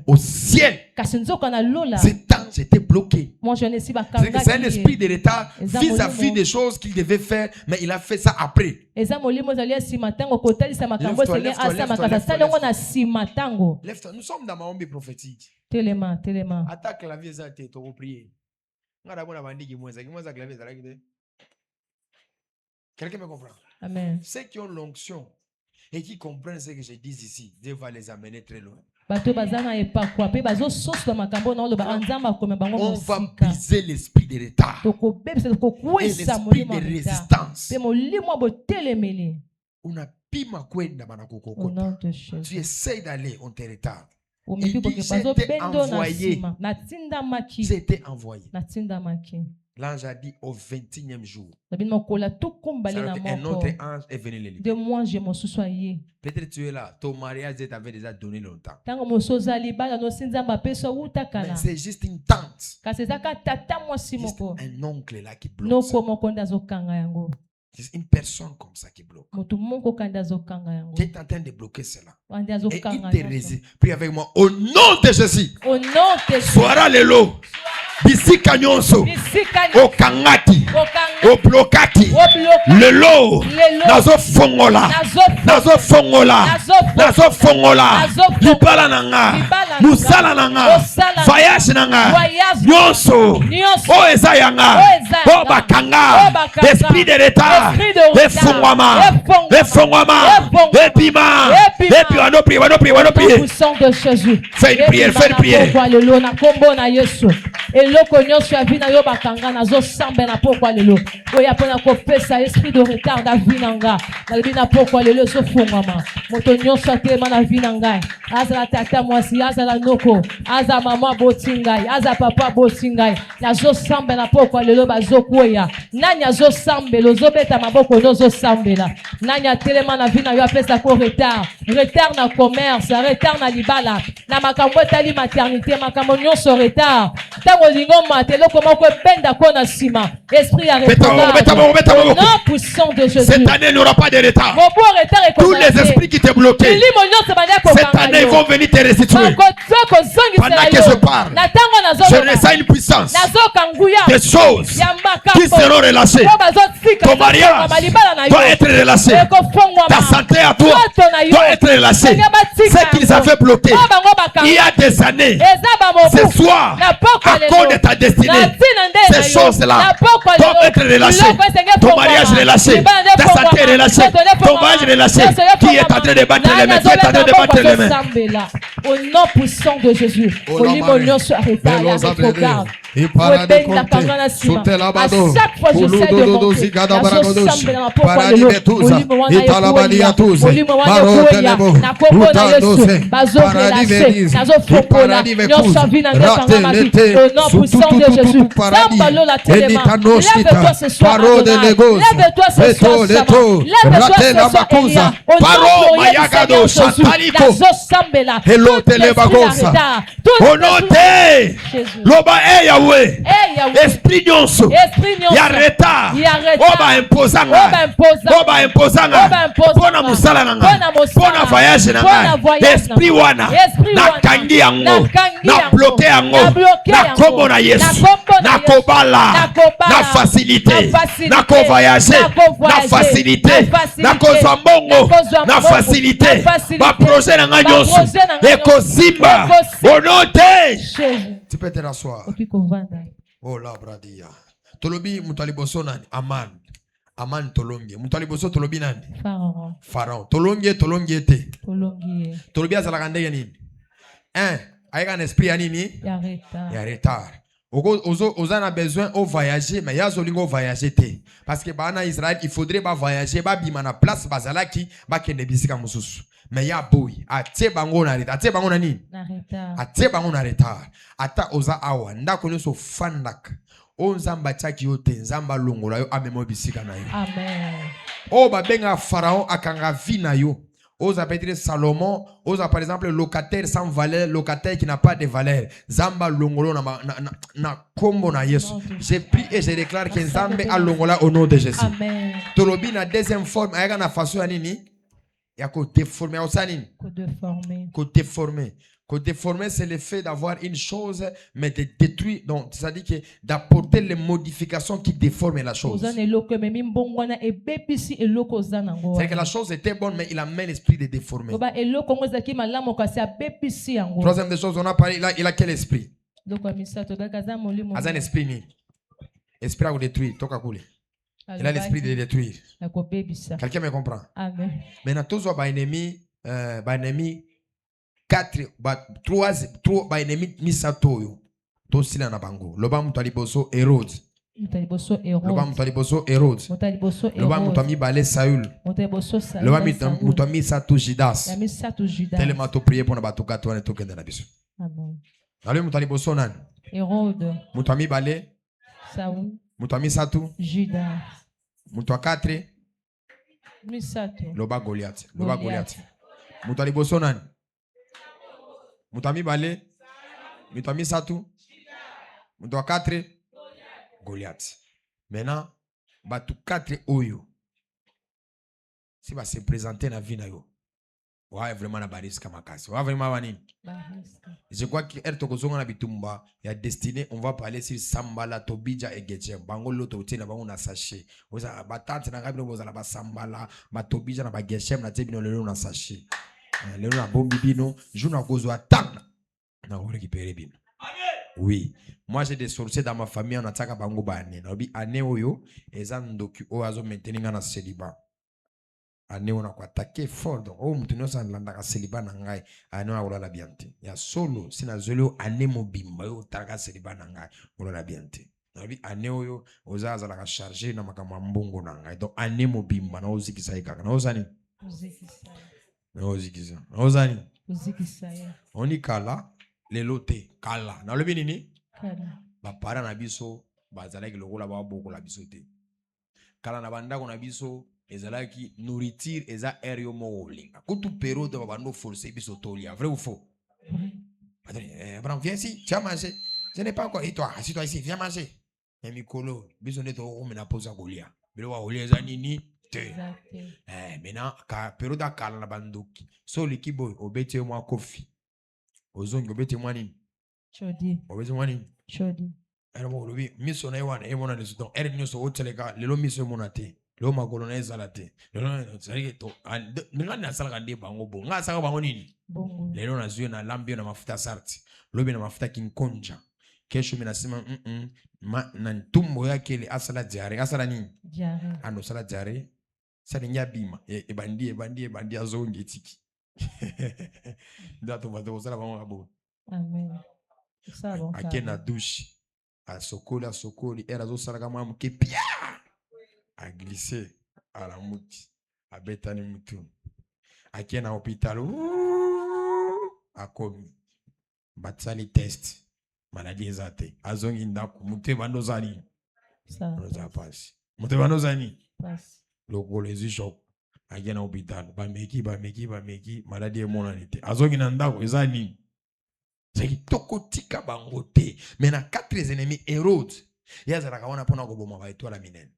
au ciel, ces temps étaient bloqués. C'est un esprit de retard vis-à-vis des choses qu'il devait faire, mais il a fait ça après. Lève-toi, nous sommes dans ma ombi prophétique. Attaque la vie, ça t'es trop prié. Quelqu'un me comprend? Amen. Ceux qui ont l'onction et qui comprennent ce que je dis ici, Dieu va les amener très loin. On va briser l'esprit de retard et l'esprit de résistance. Tu essaies d'aller, on te retarde. Il dit, j'étais envoyé. L'ange a dit au 21e jour. Un autre ange est venu le livrer. Peut-être tu es là, ton mariage t'avait déjà donné longtemps. Mais c'est juste une tante. Juste un oncle là qui bloque ça. C'est une personne comme ça qui bloque. Qui est en train de bloquer cela. Et il te résiste. Prie avec moi. Au nom de Jésus. Au nom de Jésus. Soira le lot. Bisika nyonso. Okangati. Oblokati. Lelo. Nazo fongola. Nazo fongola. Nazo fongola. Libala nanga. Musala nanga. Voyage nanga. Nyonso. O ezayanga. O bakanga. Esprit de retard. Efongwama. Efongwama. Epima. Epima. No prier. No prier. No prier. Fais une prière. Fais une prière. Eloko nyonso ya vie na yo bakanga nazo samba na pokwa lelo oya pona kopesa esprit de retard na vie na nga na lebi na pokwa lelo so fungama moto nyonso atema na vie na ngai azala tata mwasi azala noko aza mama botingai aza papa botingai nazo samba na pokwa lelo bazokoya nani azo sambela ozobeta maboko nozo sambela nani atelema na vie na yo apesa ko retard na commerce retard na libala na makambo etali maternité makambo nyonso retard lingo matelo comment que benda kona sima esprit a non puissant de Jésus. Cette année il n'y aura pas de retard. Tous les esprits qui te bloquaient cette année ils vont venir te restituer. Pendant que je parle je ressens une puissance des choses qui seront relâchées. Ton mariage doit être relâché. Ta santé à toi doit être relâchée. Ce qu'ils avaient bloqué il y a des années ce soir à cause de ta destinée, ces choses-là doivent être relâchées. Ton mariage relâché, ta santé relâchée, ton mariage relâché. Qui est en train de battre les mains? Qui est en train de battre les mains? Au nom puissant de Jésus, au limonion sur arrêtage, à regarde. À chaque fois je sais de monter. Puissant de Jésus, lève-toi ce soir, lève-toi ce soir, lève-toi ce soir, esprit nyonso ya retard oba imposanga pona musala nanga pona voyage nanga esprit wana na kangi yango na bloqué yango na kombo na Yesu na kobala na facilité na kovoyager na facilité na kozwa mbongo na facilité ba projet nanga nyonso ekozimba au nom de. Tu peux te rasseoir. Oh là, Bradia. Tolobi mutaliboso nani? Aman. Aman tolonge. Mutaliboso tolobi nani? Pharaon. Pharaon. Tolonge te. Tolonge. Tolobi azalakande ya nini? Avec un esprit ya nini? Ya retard. Ya retard. Oza na besoin de voyager, mais ya zolingo voyager te. Parce que bana Israël, il faudrait ba voyager, ba bima na place bazalaki, ba kende bisika mususu. Mais ya boy, atie bango na retard. Atie bango na nini? Na retard. Atie bango na retard. Ata oza awa, ndako nyoso fandak. O nzamba tchaki yo te, nzamba longola yo amemo bisika na yo. Amen. O babenga Pharaon akanga vi na yo. Osa peut-être Salomon, osa par exemple locataire sans valeur, locataire qui n'a pas de valeur. Zamba longolo na kombo na Yesu. J'ai pris et je déclare que Zamba a longola au nom de Jésus. Amen. Tolobi na deuxième forme, ayaka na façon ya nini? Ya ko déformer au sanini. Ko déformer. Ko déformer. Que déformer, c'est le fait d'avoir une chose, mais de détruire. Donc, c'est-à-dire que d'apporter les modifications qui déforment la chose. C'est-à-dire que la chose était bonne, mais il amène l'esprit de déformer. Troisième des choses, on a parlé, il a quel esprit? Il a un esprit ni. Esprit à détruire. Il a l'esprit de détruire. Quelqu'un me comprend? Amen. Maintenant, tous les ennemis, 3 ennemis misatoyo to sila na bango loba mutaliboso Hérode loba mutaliboso Hérode loba mutami balé Saül loba mutami satu Judas tellement to prier pour na batuka to ne to kende na biso amen loba mutaliboso nan Hérode mutami balé Saül mutami satu Judas mutwa 4 misatu loba Goliath mutaliboso nan Mutami balé, mutami satu, mutwa 4, Goliath. Maintenant, batu 4 oyo. Si va se présenter na vie na yo. Wa vraiment na baris kama kasi. Wa vraiment wani. Je crois que erto kozonga na bitumba ya destiné, on va parler sur Sambala, Tobija et Getchem. Bango loto tina bango na sachet. Oza batante na ngabino boza na ba Sambala, ba Tobija na ba Getchem na tebino lelo na sachet. Le na bombi bino, je na kozo attaque na récupérer bino. Oui, moi j'ai des sorciers dans ma famille, on attaque bango bane. Na bi ane oyo ezan docu o azo maintenir na célibat. Ane on a ko attaquer fort donc o mutu no san landa ka célibat na ngai, ane na kola la biante. Ya solo sina zolo ane mobimba yo taraka célibat na ngai, kola la biante. Na bi ane oyo ozaza la ka charger na makama mbongo na ngai. Donc ane mobimba na ozikisa ikaka. Na ozani? Ozikisa. Ozikisa. Ozani? Ozikisa. Oni kala lelote kala. Na lobi nini? Kala. Ba para na biso bazalaki lokola ba boko la biso te. Kala na bandako na biso ezalaki nourriture eza air yo mo linga. Kutu période ba bando forcer biso tolia. Vrai ou faux? Bram, viens ici, tu vas manger. Ce n'est pas encore. Et toi, assis-toi ici, viens manger. Mais Mikolo, biso neto o mena posa golia. Bilo wa golia za nini? Maintenant, période à kala na bandoki. So likibo obete moi kofi. Ozongi obete moi nini? Chodi. Obete moi nini? Chodi. Ero mo lobi miso na yewana emona leso donc ero nyoso otelega lelo miso mona te. Lelo makolo na ezala te. Lelo tsari to ngani na sala kande bango bo. Nga sala bango nini? Bongo. Lelo na zuyo na lambio na mafuta sarti. Lobi na mafuta kinkonja. Kesho mina sema na ntumbo yake ile asala diare. Asala nini? Diare. Ano sala diare. Sali nyabima ebandi azongi tiki ndato bato sala bango abo amen ça bon akena douche a sokoli era zo sala kama mke pia a glisser à la muti a betani mutu akena hôpital akomi batsali test maladie ezate azongi ndako mutu bando zani ça passe mutu bando zani passe loko les choc agena hôpital ba meki maladie monanité azongi na ndako ezani c'est tokotika bango te mais na 4 ennemis Hérode yazala kaona pona ko boma ba étoile minene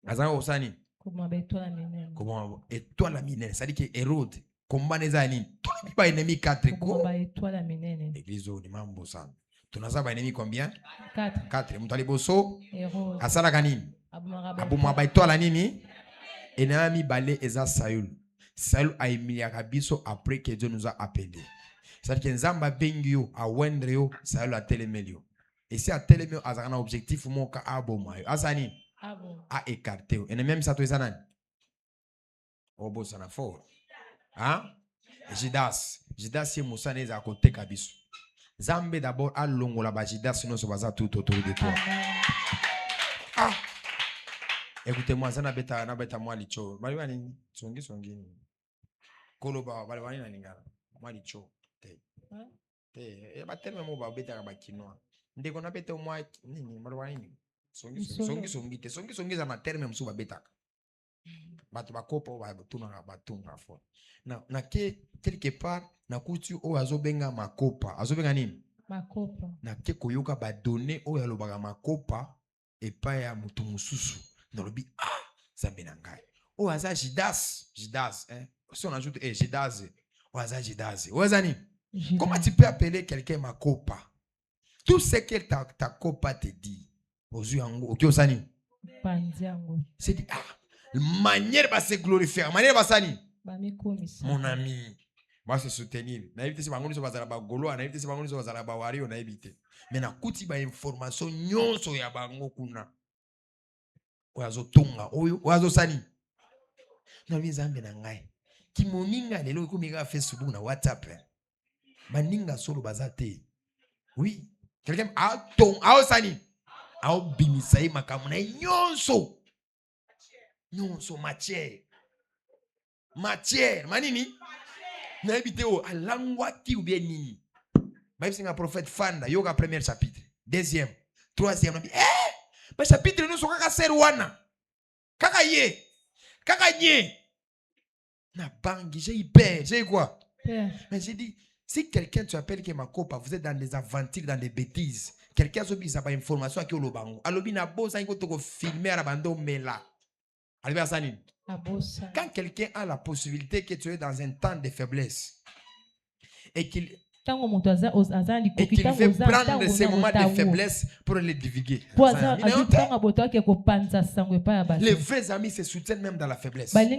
azanga osani comment ba étoile minene comment étoile minene ça dit que Hérode combat nezani tous ba ennemis 4 ko ba étoile minene église ni mambo sana tunaza ba ennemis combien 4 mutaliboso Hérode asala kanini abuma ba étoile nini ennemi balé eza Saül a émis Biso après que Dieu nous a appelés. C'est-à-dire que Nzamba Bengio a Wendrio Saül a télémélio. Et si à tel un objectif, mon cas a bon mayo. Asani a écarté. Et même ça, tu es un oh, bon, ça n'a fort. Hein? Jidas, c'est Moussane à côté Kabisu. Zambe d'abord à longo la Jidas, sinon ça va tout autour de toi. Ah! Écoutez-moi, ça n'a beta moi licho. Baliwani, songi. Koloba, baliwani na ningala. Moi licho. Et bah tellement mon ba beta ba kinoa. Ndeko na beta moi nini baliwani. Songi za na terme msuba beta. Batu bakopo ba tunga fo. Na quelque part na kutu o azobenga makopa. Azobenga nini? Makopa. Na ke koyoka ba donner o ya lobaga makopa et pas ya mutu mususu. Dans le bi zambe na ngai. O aza Jidas, hein. Si on ajoute Jidas, o aza Jidas. O aza ni? Comment tu peux appeler quelqu'un makopa? Tout ce que ta copa te dit. Ozu yango, ok osani? Pandiango. C'est dit manière va se glorifier, manière va sani. Mon ami, va se soutenir. Na éviter se bangoni so bazala ba golo, na éviter se bangoni so bazala ba wario, na éviter. Mais na kuti ba information nyonso ya bango kuna. Oyazo tonga, oyazo sani. Na bizambe na ngai. Ki moninga lelo ko mika Facebook na WhatsApp. Baninga solo bazate. Oui, quelqu'un a ton a sani. A bimisai makamu na nyonso. Nyonso matière, manini. Na ebité o alangwa ki ou bien nini. Ba singa prophète Fanda yoga premier chapitre, deuxième, troisième. Mais chapitre nous sont kaka serwana. Kaka ye. Kaka nye. Na bangi, j'ai hyper. J'ai quoi? Mais j'ai dit, si quelqu'un tu appelles qui est ma copa, vous êtes dans des aventures, dans des bêtises. Quelqu'un a dit ça pas information qui est au bango. Alors bi na bosa il faut filmer à bando mela. Allez à Sanine. Quand quelqu'un a la possibilité que tu es dans un temps de faiblesse et qu'il veut prendre ces moments de faiblesse pour les divulguer. Les vrais amis se soutiennent même dans la faiblesse. Même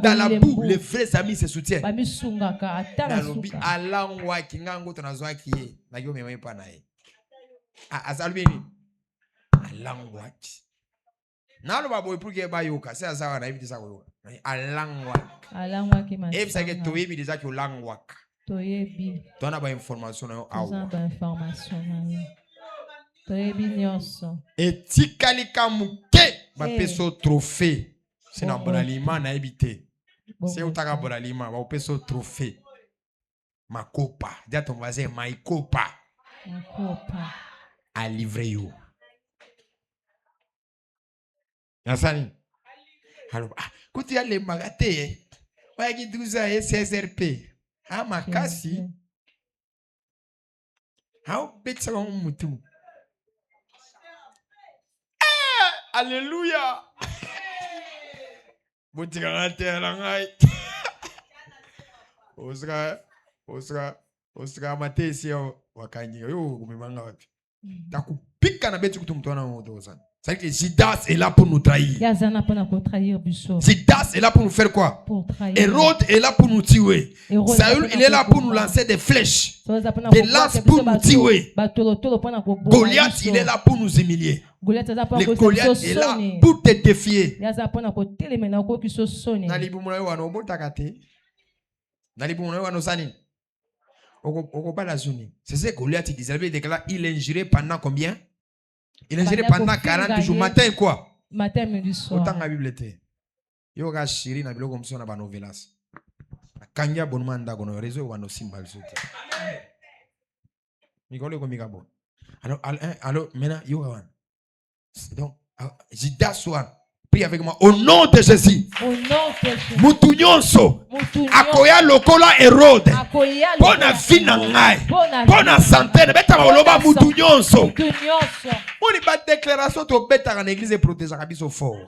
dans la boue, les vrais amis se soutiennent. Nalo babo pour que ba yoka c'est ça na éviter ça ko alangwa et ça que to yebi déjà que langwa to yebi to na ba information na awa ba information na to yebi nyonso et tikalika muke ba peso trophée c'est na bonalima na éviter c'est utaka bonalima ba peso trophée makopa dia ton voisin maikopa a livré yo. Nasani. Alors, quand il y a les magatés, ouais, qui douze à SSRP, ah makasi, ah bête ça va moutou. Alléluia. Bon tu vas terre langai. Osra maté si wakanyi yo kumimanga wapi. Takupika na bête kutumtona motoza. C'est que Jidas est là pour nous trahir. Jidas est là pour nous faire quoi? Hérode est là pour nous tuer. Saül, il est là pour nous lancer des flèches. Des lances pour nous tuer. Goliath, il est là pour nous humilier. Le Goliath est là pour te défier. C'est ce que Goliath disait. Il injurait pendant combien? Il est géré pendant 40 jours, matin et quoi? Matin, midi, soir. Autant la Bible était. Il y a chéri na bilo comme ça na ba novelas. Kanya bonnement ndagono réseau wa no simbal sote. Mikolo ko mikabo. Alors maintenant yo wan. Donc Jidas soir. Prie avec moi au nom de Jésus. Au nom de Jésus. Mutunyonso. Akoya lokola Hérode. Bona vie na ngai. Bona santé. Beta baloba mutunyonso. On y bat déclaration to beta en église et protéger biso fort.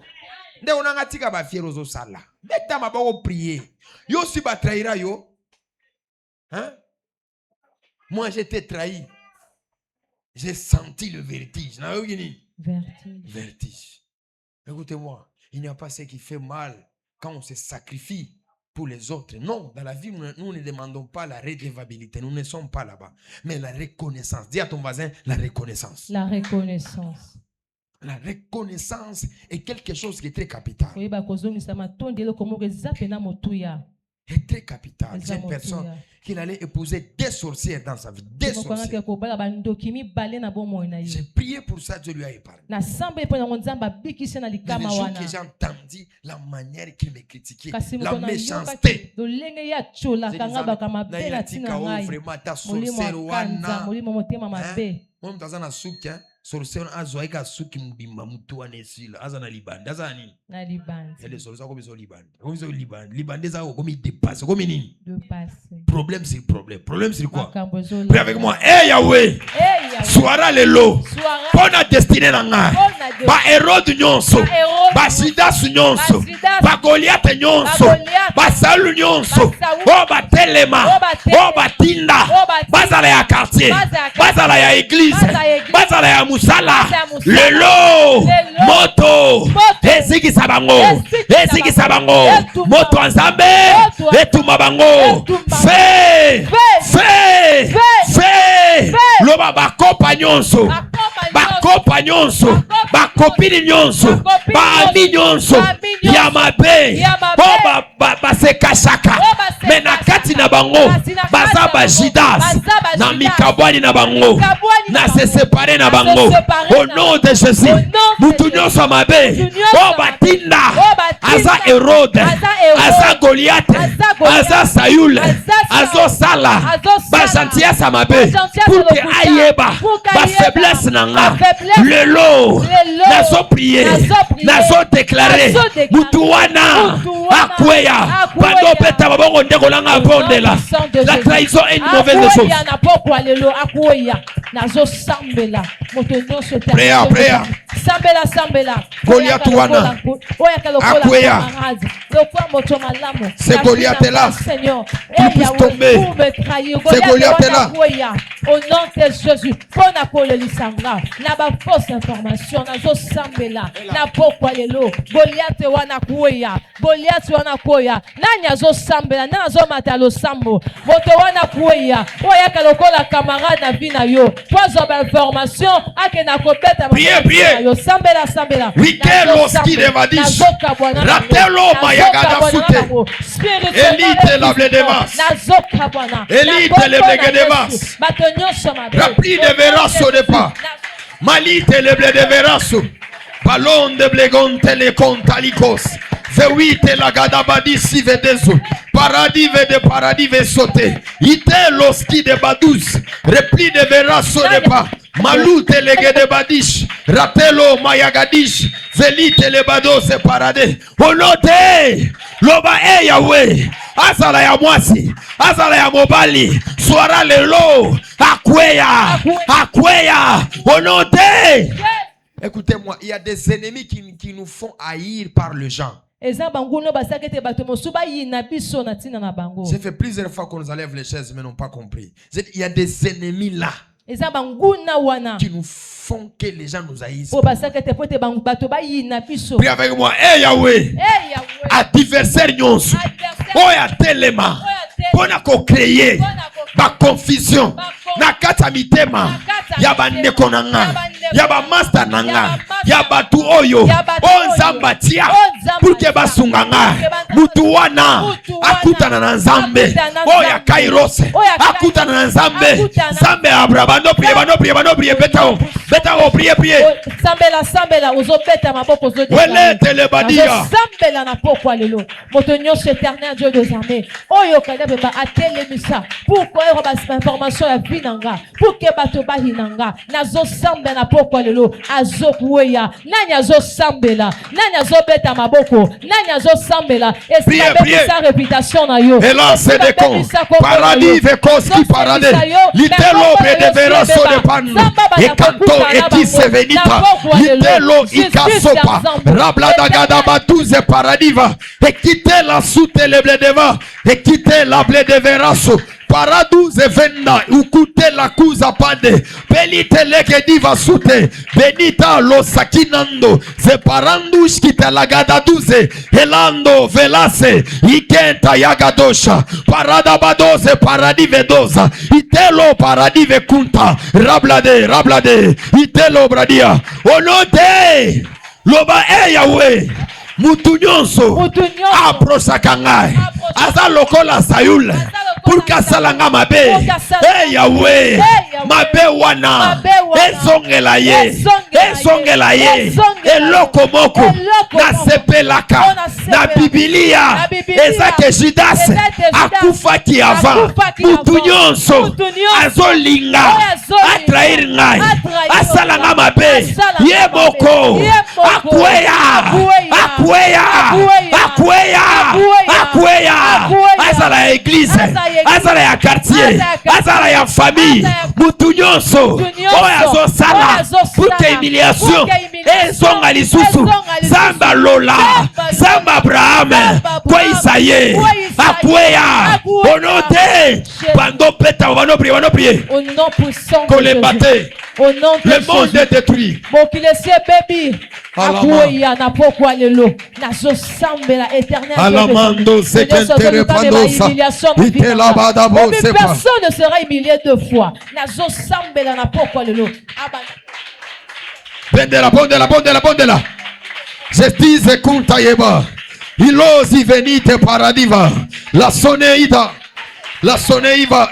Nde onanga tika ba fiero zo sala. Beta mabako prier. Yo si ba trahira yo. Hein? Moi j'étais trahi. J'ai senti le vertige. Na yo gini? Vertige. Écoutez-moi, il n'y a pas ce qui fait mal quand on se sacrifie pour les autres. Non, dans la vie, nous ne demandons pas la redevabilité. Nous ne sommes pas là-bas. Mais la reconnaissance. Dis à ton voisin, la reconnaissance. La reconnaissance. La reconnaissance est quelque chose qui est très capital. Est très capital. J'ai une personne qui allait épouser des sorcières dans sa vie. Des sorcières. J'ai prié pour ça, Dieu lui a épargné. Les jours que j'ai entendu la manière qu'il me critiquait, la méchanceté. Sorcière azoaika suki mbimba mtu anesila azana libanda azani na libanda elle sorcière comme ça libanda libanda ça comme il dépasse comme nini dépasser problème c'est problème c'est quoi prie avec moi Yahweh soira lelo pona destinée na nga ba Hérode nyonso ba Sidas nyonso ba Goliath nyonso ba Saul nyonso o ba telema o ba tinda bazala ya quartier bazala ya église bazala ya musala lelo moto eziki sabango moto nzambe etuma bango fe loba bakopa nyonso bakopini nyonso baami nyonso ya mabe po basekashaka me na kati na bango baza bajidas na mikabwani na bango na se separe na bango au nom de Jésus mutu nyonso mabe o batinda aza Hérode aza Goliath aza Saül azo sala ba gentillesse mabe pour que ayeba ba faiblesse nanga lelo nazo prier nazo déclarer mutu wana akweya bando peta babongo ndeko langa bondela la trahison est une mauvaise chose. Prière. Sambela. Goliath wana akweya. C'est Goliath là. Tu puisses tomber. C'est Goliath là. Au nom de Jésus, pona kole lisanga na ba fausse information na zo sambela na pokwa lelo Goliath wana kuya nanya zo sambela na zo matalo sambo moto wana kuya oya kalokola camarade na bina yo pozo ba information akena kobeta prier yo sambela wikelo ski de vadish ratelo mayagada fute elite la ble de mas nazoka bwana elite le ble de mas rapli de verasso de pas malite le ble de verasso ballon de blegonte le contalicos vewite la gadabadi si vedezo paradis ve sauter ite loski de badous repli de verasso de pas malute le gede badish ratelo mayagadish velite le bado se parade onote loba Yahweh azala ya mwasi azala ya mobali soira lelo akweya onote. Écoutez-moi, il y a des ennemis qui nous font haïr par le genre. J'ai fait plusieurs fois qu'on nous enlève les chaises, mais n'ont pas compris. Il y a des ennemis là qui nous font que les gens nous haïssent. Prie avec moi, Yahweh, adversaire nyonso, oya telema, pona ko créer ba confusion, na kata mitema, yaba ndeko nanga, yaba master nanga, yaba tu oyo, onzamba tia, pour que basunganga, mutu wana, akutana na nzambe, oya kairos, akutana na nzambe, nzambe abraba, no prier, beta prier. Sambela, ozo beta maboko ozo dika. Wele telebadia. Sambela na pokwa lelo. Motonyo éternel Dieu des armées. Oyo kadebeba atelemisa. Pourquoi ero ba information ya binanga? Pour que bato ba hinanga. Nazo sambela na pokwa lelo. Azo kuya. Nanya azo sambela. Nanya azo beta maboko. Nanya azo sambela. Et c'est sa réputation na yo. Et là c'est des cons. Paradis vekoski paradis. Litelo bedevera so de pan. Et canto et se venita itelo ikasopa rablada gada batuze paradiva et quitter la soute le blé deva et quitter la blé de verasso Paraduze venda ukute la kuza pande. Belite leke diva sute. Benita lo sakinando. Zeparandush kita lagada duze. Helando velase. Ikenta yagadosha. Parada badoze paradive doza. Itelo paradive kunta. Rablade. Itelo bradia. Onote. Loba Yahweh. Mutunyonso. Aprosa kangai. Aza lokola sayul. Pour kasalanga mabe. Yahweh. Mabe wana. Ezongela ye. Eloko moko. Na sepelaka. Na Biblia. Ezake Judas. Akufa ki avant. Mutunyonso. Azolinga. Atrair ngai. Asalanga mabe. Ye moko. Akweya. Azala église. Azala ya quartier. Azala ya famille. Mutunyonso. Oyazo sala. Toute humiliation. Ezonga lisusu. Zamba Lola. Zamba Abraham. Kwa Isaïe. Akweya. Onote. Pando peta. On va prier. Au nom puissant Qu'on les batte. Au nom de Le monde est détruit. Alamando sekentere pandosa. Personne ne sera humilié deux fois. Bondela. Justice kunta yeba. Ilozi venite paradiva. La soneiva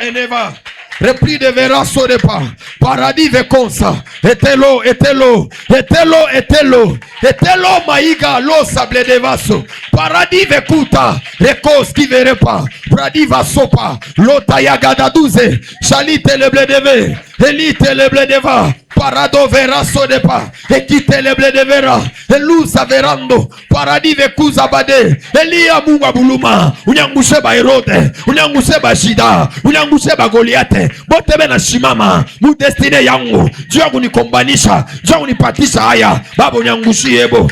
eneva. Repris de verasso de pas. Paradis veconsa. Etelo maiga lo sable de vaso. Paradis vekuta. Rekos qui verrait pas. Paradis va sopa. Lota yagada douze. Chalite le blé de ve. Elite le blé de va. Parado verasso de pas. Ekite le blé de vera. Elusa verando. Paradis vekuza bade. Elia munga buluma. Unyangushe ba Herode. Unyangushe ba Shida. Unyangushe ba Goliath. Botebe na shimama. Mu destiny yangu. Dieu kunikombanisha. Dieu kunipatisha haya. Babo nyangushiebo.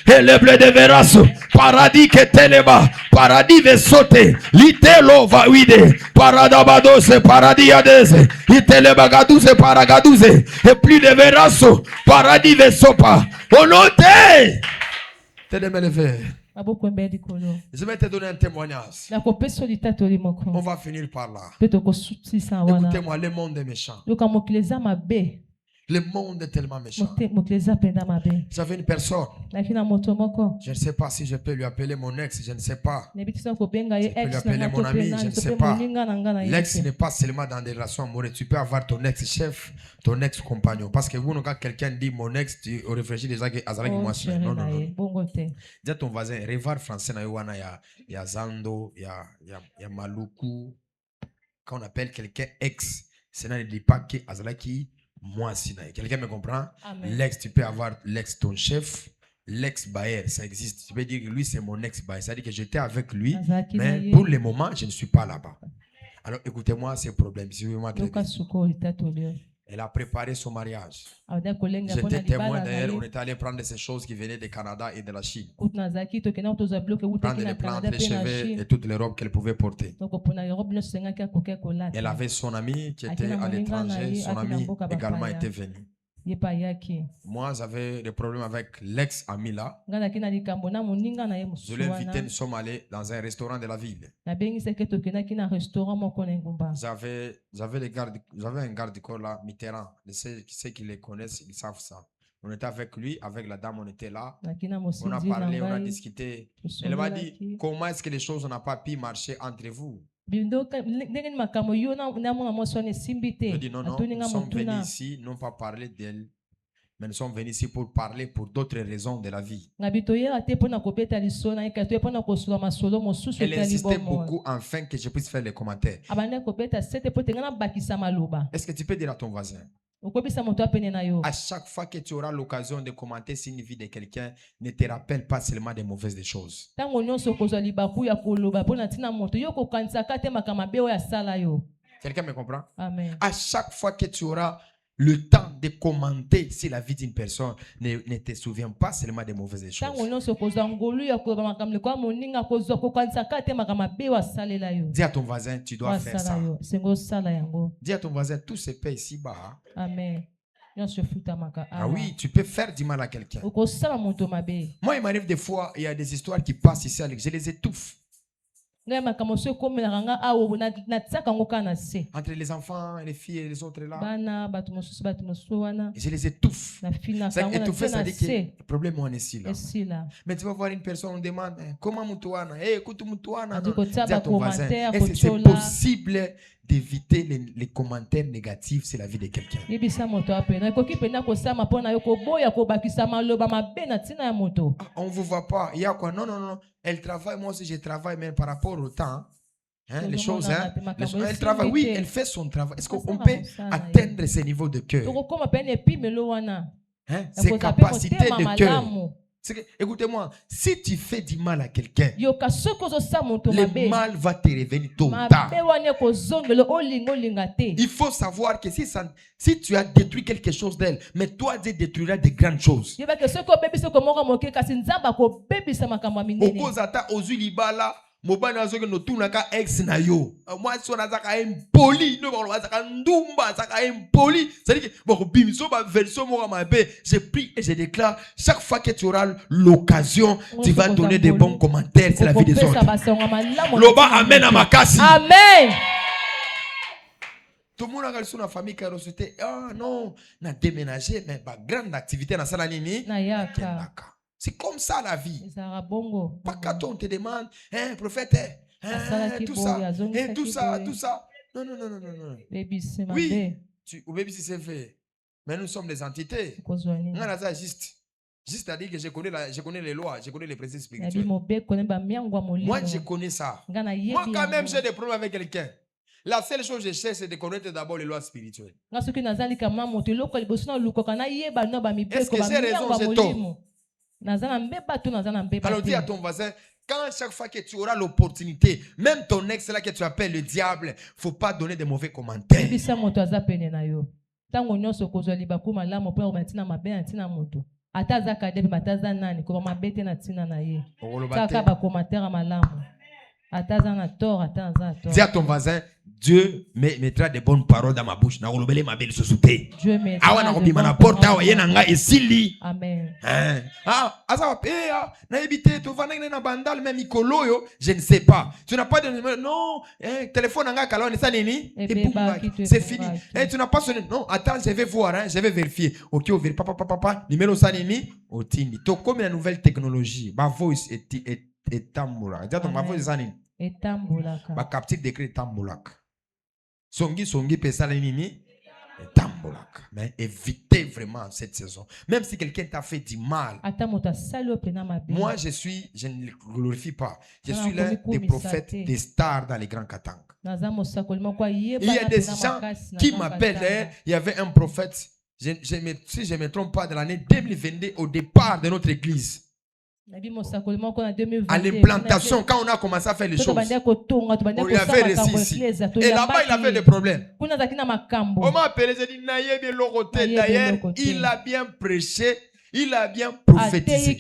Eleble de verasso. Paradis que teleba. Paradis ve sote. Litelo va uide. Paradabadose. Paradis adese. Iteleba gaduze paragaduze. Et plus de verasso. Paradis ve sopa. Onote. Je vais te donner un témoignage. On va finir par là. Écoutez-moi, le monde est méchant. Le monde est tellement méchant. J'avais une personne. Je ne sais pas si je peux lui appeler mon ex. Je ne sais pas. Je peux lui appeler mon ami. Je ne sais pas. L'ex n'est pas seulement dans des relations amoureuses. Tu peux avoir ton ex-chef, ton ex-compagnon. Parce que vous, quand quelqu'un dit mon ex, tu réfléchis déjà que Azara qui moi. Non. Dis à ton voisin, revoir français, il y a Zando, il y a Maluku. Quand on appelle quelqu'un ex, cela ne dit pas que Azara qui moi, Sinaï. Quelqu'un me comprend? Amen. L'ex, tu peux avoir l'ex ton chef, l'ex-bailleur, ça existe. Tu peux dire que lui, c'est mon ex-bailleur. Ça veut dire que j'étais avec lui, mais pour le moment, je ne suis pas là-bas. Alors, écoutez-moi ces problèmes. Elle a préparé son mariage. J'étais témoin d'ailleurs, on était allé prendre ces choses qui venaient du Canada et de la Chine. Prendre les plantes, les cheveux et toutes les robes qu'elle pouvait porter. Elle avait son ami qui était à l'étranger, son ami également était venu. Moi, j'avais des problèmes avec l'ex-ami là. Je l'ai invité, nous sommes allés dans un restaurant de la ville. J'avais un garde du corps là, Mitterrand. Ceux qui les connaissent, ils savent ça. On était avec lui, avec la dame, on était là. On a parlé, on a discuté. Elle m'a dit, comment est-ce que les choses n'ont pas pu marcher entre vous? Je dis non, nous sommes venus ici, non pas parler d'elle, mais nous sommes venus ici pour parler pour d'autres raisons de la vie. Elle insistait beaucoup afin que je puisse faire les commentaires. Est-ce que tu peux dire à ton voisin? À chaque fois que tu auras l'occasion de commenter sur une vie de quelqu'un, ne te rappelle pas seulement des mauvaises choses. Quelqu'un me comprend? Amen. À chaque fois que tu auras le temps de commenter si la vie d'une personne ne te souvient pas seulement des mauvaises choses. Dis à ton voisin, tu dois faire ça. Dis à ton voisin, tout se paie ici-bas. Amen. Ah oui, tu peux faire du mal à quelqu'un. Moi, il m'arrive des fois, il y a des histoires qui passent ici, je les étouffe. Entre les enfants, les filles et les autres là, je les étouffe. Étouffer, ça dit que le problème est ici là. Mais tu vas voir une personne, on demande comment Moutouana, écoute Moutouana. Dis à ton voisin, est-ce que c'est possible d'éviter les commentaires négatifs sur la vie de quelqu'un? On ne vous voit pas. Il y a quoi? Non. Elle travaille, moi aussi je travaille, mais par rapport au temps, les choses, elle travaille, oui, elle fait son travail. Est-ce qu'on peut atteindre ces niveaux de cœur? Ces capacités de cœur. Écoutez-moi, si tu fais du mal à quelqu'un, le mal va te revenir tôt ou tard. Il faut savoir que si tu as détruit quelque chose d'elle, mais toi tu détruiras de grandes choses. Mobana zoke no tunaka ex na yo. Moi so na zaka impoli, no ba zaka ndumba, zaka impoli. C'est-à-dire que bon bimso ba version mo mabe, je prie et je déclare chaque fois que tu auras l'occasion, tu vas donner des bons commentaires sur la vie des autres. Loba amen à makasi. Amen. Tout le monde a sur la famille qui a c'était ah non, na déménagé mais ba grande activité na sala nini. Na yaka. C'est comme ça la vie. Pas quand on te demande, hein, prophète, hein, tout ça. Non. Oui, baby si c'est fait. Mais nous sommes des entités. Juste à dire que je connais les lois, je connais les principes spirituels. Moi, je connais ça. Moi, quand même, j'ai des problèmes avec quelqu'un. La seule chose que je sais, c'est de connaître d'abord les lois spirituelles. Est-ce que j'ai raison, j'ai tort? Alors dis à ton voisin, quand chaque fois que tu auras l'opportunité, même ton ex là que tu appelles le diable, faut pas donner de mauvais commentaires. Dis à ton voisin, Dieu mettra de bonnes paroles dans ma bouche. Dieu mettra de bonnes paroles. Amen. Je ne sais pas. Tu n'as pas de non. Téléphone c'est fini. Tu n'as pas sonné. Non, attends, je vais voir. Je vais vérifier. Ok, on vérifie. Papa. Numéro sanini. Otini. To comme la nouvelle technologie. Ma voice est tamboula. Dis à ton ma voice sanini. Et tamboulaka. Ma captive décret tamboulaka. Songi pesa nini. Tambolaka. Mais évitez vraiment cette saison. Même si quelqu'un t'a fait du mal. Moi, je ne le glorifie pas. Je suis l'un des prophètes, des stars dans les grands Katang. Il y a des gens qui m'appellent. Il y avait un prophète, si je ne me trompe pas, dans l'année 2022, au départ de notre église. À l'implantation, quand on a commencé à faire les choses, on lui avait réussi ici. Et là-bas, il avait des problèmes. On m'a appelé, j'ai dit, d'ailleurs, il a bien prêché, il a bien prophétisé.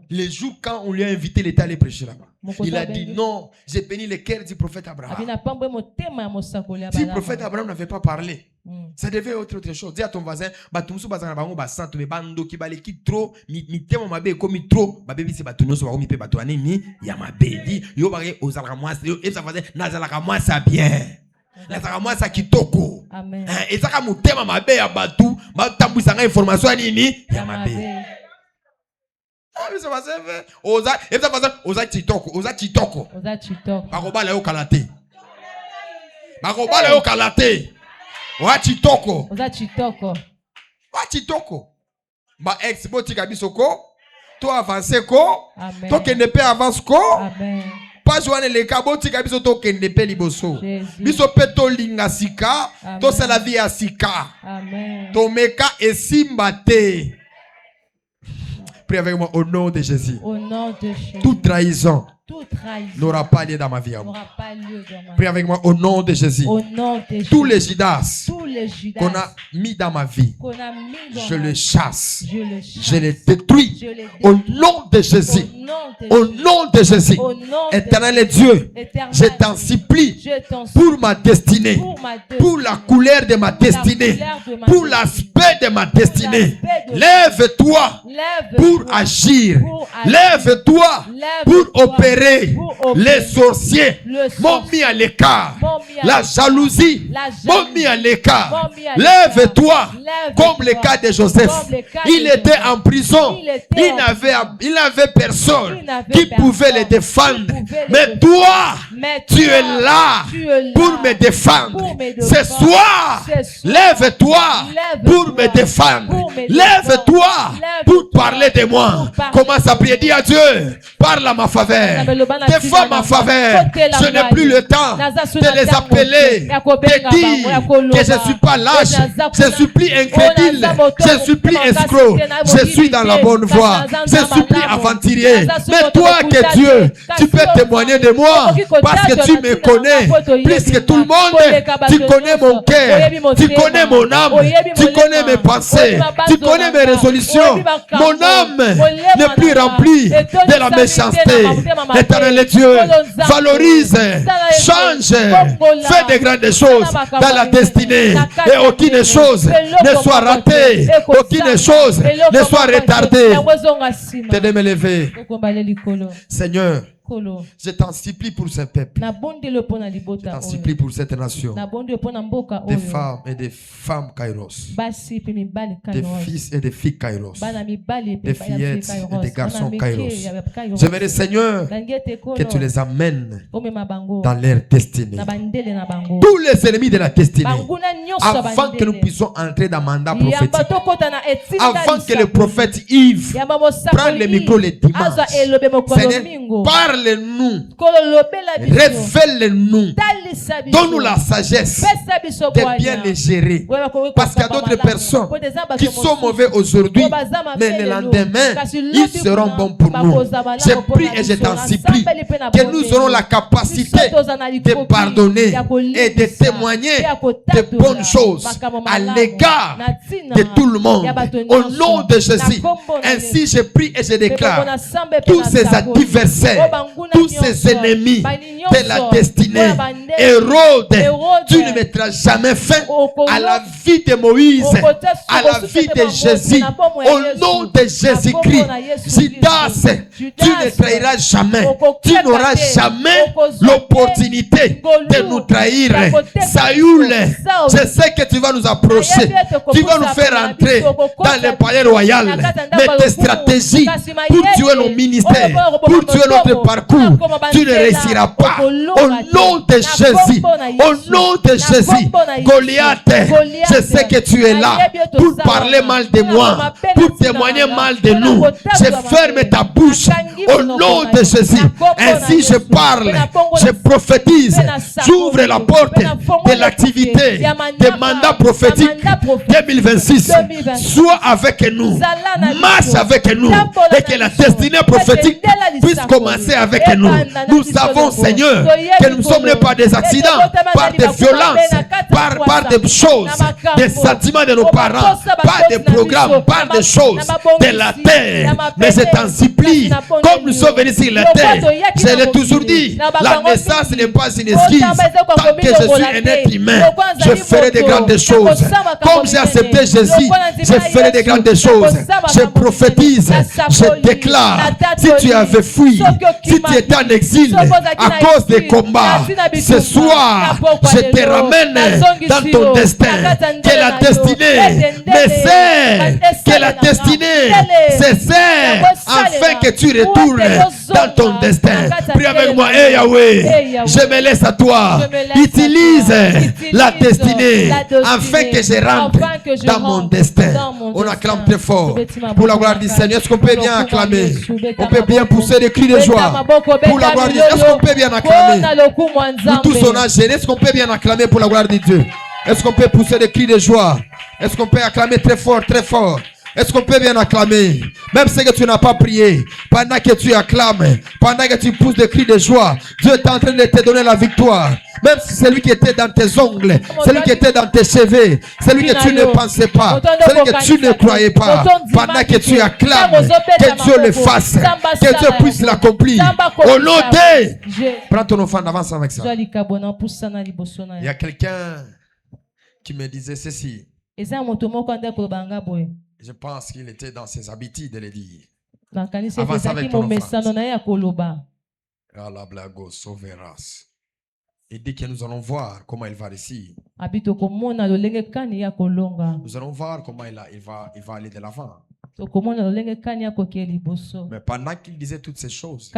Les jours quand on lui a invité, il était allé prêcher là-bas. Il a dit non, j'ai béni le cœur du prophète Abraham. Si le prophète Abraham n'avait pas parlé, ça devait être autre chose. Dis à ton voisin, Wachitoko. Ba ex botika bisoko. Toi avancer ko. Toi kende pe avance ko. Amen. Pas joindre les kabotika biso to kende pe liboso. Biso pe to linga sika. To c'est la vie à sika. Amen. To meka esimbate. Prie avec moi au nom de Jésus. Au nom de Jésus. Toute trahison n'aura pas lieu dans ma vie. Prie avec moi au nom de Jésus. Au nom de Jésus. Tous les Judas qu'on a mis dans ma vie, je les chasse. Je les détruis. Au nom de Jésus. Au nom de Jésus. Éternel Dieu, je t'en supplie pour ma destinée, pour la couleur de ma destinée, pour l'aspect de ma destinée. Lève-toi pour agir. Lève-toi pour opérer. Les sorciers m'ont mis à l'écart. La jalousie m'ont mis à l'écart. Lève-toi comme le cas de Joseph. Il était en prison. Il n'avait personne qui pouvait le défendre. Mais toi, tu es là pour me défendre. Ce soir, lève-toi pour me défendre. Lève-toi pour parler de moi. Commence à prier. Dis à Dieu, parle à ma faveur. Défends ma faveur. Je n'ai plus le temps de les appeler, de dire que je ne suis pas lâche, je suis plus incrédule, je suis plus escroc, je suis dans la bonne voie, je suis plus aventurier. Mais toi que Dieu, tu peux témoigner de moi parce que tu me connais plus que tout le monde. Tu connais mon cœur, tu connais mon âme, tu connais mes pensées, tu connais mes résolutions. Mon âme n'est plus remplie de la méchanceté. Éternel Dieu, valorise, change, fais de grandes choses dans la destinée et aucune chose ne soit ratée, aucune chose ne soit retardée. T'aider me lever. Seigneur, je t'en supplie pour ce peuple. Je t'en supplie pour cette nation. Des femmes et des femmes Kairos. Des fils et des filles Kairos. Des fillettes et des garçons Kairos. J'aimerais, Seigneur, que tu les amènes dans leur destinée. Tous les ennemis de la destinée. Avant que nous puissions entrer dans le mandat prophétique. Avant que le prophète Yves prenne le micro le dimanche. Seigneur, parle-nous, révèle-nous, donne-nous la sagesse de bien les gérer. Parce qu'il y a d'autres personnes qui sont mauvais aujourd'hui, mais le lendemain, ils seront bons pour nous. Je prie et je t'en supplie que nous aurons la capacité de pardonner et de témoigner de bonnes choses à l'égard de tout le monde. Au nom de Jésus, ainsi je prie et je déclare tous ces adversaires, tous ces ennemis de la destinée, Hérode, tu ne mettras jamais fin à la vie de Moïse, à la vie de Jésus. Au nom de Jésus-Christ, Judas, tu ne trahiras jamais. Tu n'auras jamais l'opportunité de nous trahir. Saül, je sais que tu vas nous approcher. Tu vas nous faire entrer dans le palais royal. Mais tes stratégies pour tuer nos ministères, pour tuer notre parcours, tu ne réussiras pas. Au nom de Jésus, au nom de Jésus, Goliath, je sais que tu es là pour parler mal de moi, pour témoigner mal de nous. Je ferme ta bouche au nom de Jésus. Ainsi je parle, je prophétise, j'ouvre la porte de l'activité, des mandats prophétiques 2026. Sois avec nous, marche avec nous, et que la destinée prophétique puisse commencer avec nous. Nous savons, Seigneur, que nous ne sommes pas des accidents, par des violences, par des choses, des sentiments de nos parents, par des programmes, par des choses de la terre. Mais je t'en supplie, comme nous sommes venus sur la terre, je l'ai toujours dit, la naissance n'est pas une excuse. Tant que je suis un être humain, je ferai de grandes choses. Comme j'ai accepté Jésus, je ferai de grandes choses. Je prophétise, je déclare, si tu avais fui, si tu étais en exil à cause des combats, ce soir, je te ramène dans ton destin. Que la destinée me sert, que la destinée se sert, afin que tu retournes dans ton destin. Prie avec moi, hey Yahweh, je me laisse à toi. Utilise la destinée afin que je rentre dans mon destin. On acclame très fort pour la gloire du Seigneur. Est-ce qu'on peut bien acclamer? On peut bien pousser des cris de joie pour la gloire du Seigneur. Est-ce qu'on peut bien acclamer? Nous tous on a gêné. Est-ce qu'on peut bien acclamer pour la gloire de Dieu? Est-ce qu'on peut pousser des cris de joie? Est-ce qu'on peut acclamer très fort Est-ce qu'on peut bien acclamer? Même si tu n'as pas prié, pendant que tu acclames, pendant que tu pousses des cris de joie, Dieu est en train de te donner la victoire. Même si c'est lui qui était dans tes ongles, celui qui était dans tes cheveux, celui que tu ne pensais pas, celui que tu ne croyais pas, pendant que tu acclames, que Dieu le fasse, que Dieu puisse l'accomplir. Au nom de... Prends ton enfant, avance avec ça. Il y a quelqu'un qui me disait ceci. Je pense qu'il était dans ses habitudes de le dire. Avance avec ton enfant. Il dit que nous allons voir comment il va réussir. Nous allons voir comment il va aller de l'avant. Mais pendant qu'il disait toutes ces choses,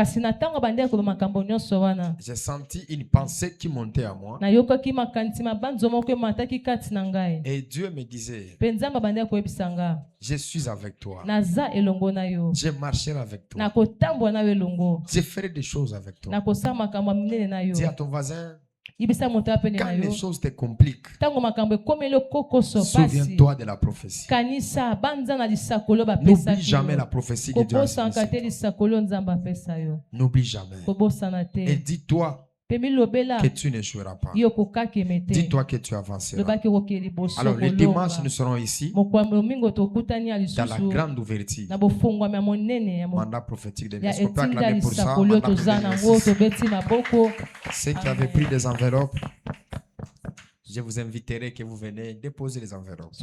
j'ai senti une pensée qui montait à moi. Et Dieu me disait, je suis avec toi. Je marcherai avec toi. Je ferai des choses avec toi. Dis à ton voisin, quand les choses te compliquent, souviens-toi de la prophétie. N'oublie jamais la prophétie que Dieu a initiée. N'oublie jamais. Et dis-toi que tu n'échoueras pas. Dis-toi que tu avanceras. Alors les dimanches nous serons ici dans la grande ouverture. Mandat prophétique de Dieu. Est-ce qu'on peut acclamer pour ça? Ceux qui avaient pris des enveloppes, je vous inviterai que vous venez déposer les enveloppes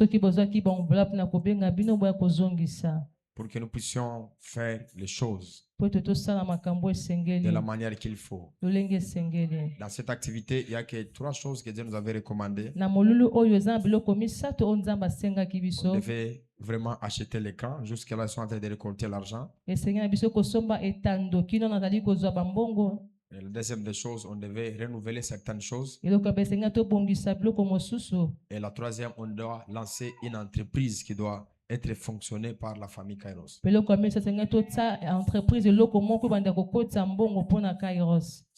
pour que nous puissions faire les choses de la manière qu'il faut. Dans cette activité, il n'y a que 3 choses que Dieu nous avait recommandées. On devait vraiment acheter les camps. Jusqu'à là, ils sont en train de récolter l'argent. Et la deuxième des choses, on devait renouveler certaines choses. Et la troisième, on doit lancer une entreprise qui doit être fonctionnée par la famille Kairos. C'est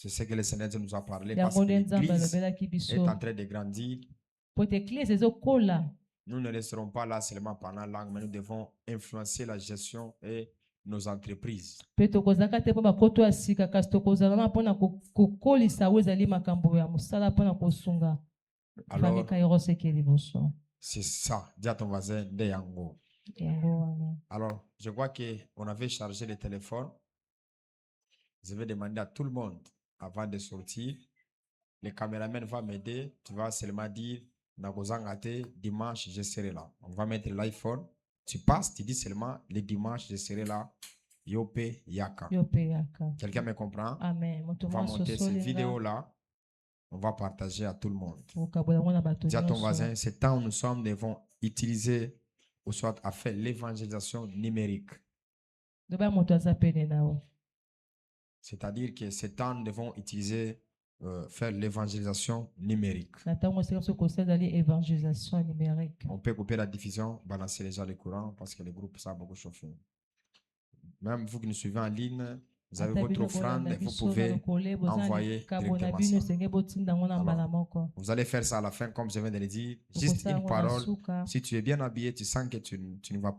ce que le Seigneur nous a parlé parce que l'Église est en train de grandir. Nous ne resterons pas là seulement pendant l'an, mais nous devons influencer la gestion et nos entreprises. Alors, c'est ça. Dis à ton voisin, de Yango. Alors, je vois qu'on avait chargé le téléphone. Je vais demander à tout le monde, avant de sortir, le caméraman va m'aider. Tu vas seulement dire, dimanche, je serai là. On va mettre l'iPhone. Tu passes, tu dis seulement, le dimanche, je serai là. Yope Yaka. Quelqu'un me comprend? Amen. On va monter cette vidéo-là. On va partager à tout le monde. Dis à ton voisin, ce temps où nous sommes, devons utiliser ou soit à faire l'évangélisation numérique. C'est-à-dire que ce temps, nous devons utiliser faire l'évangélisation numérique. On peut couper la diffusion, balancer les gens les courants parce que le groupe ça a beaucoup chauffé. Même vous qui nous suivez en ligne, vous avez votre offrande, vous pouvez envoyer directement ça. Alors, vous allez faire ça à la fin, comme je viens de le dire. Juste une parole. Si tu es bien habillé, tu sens que tu ne vas pas.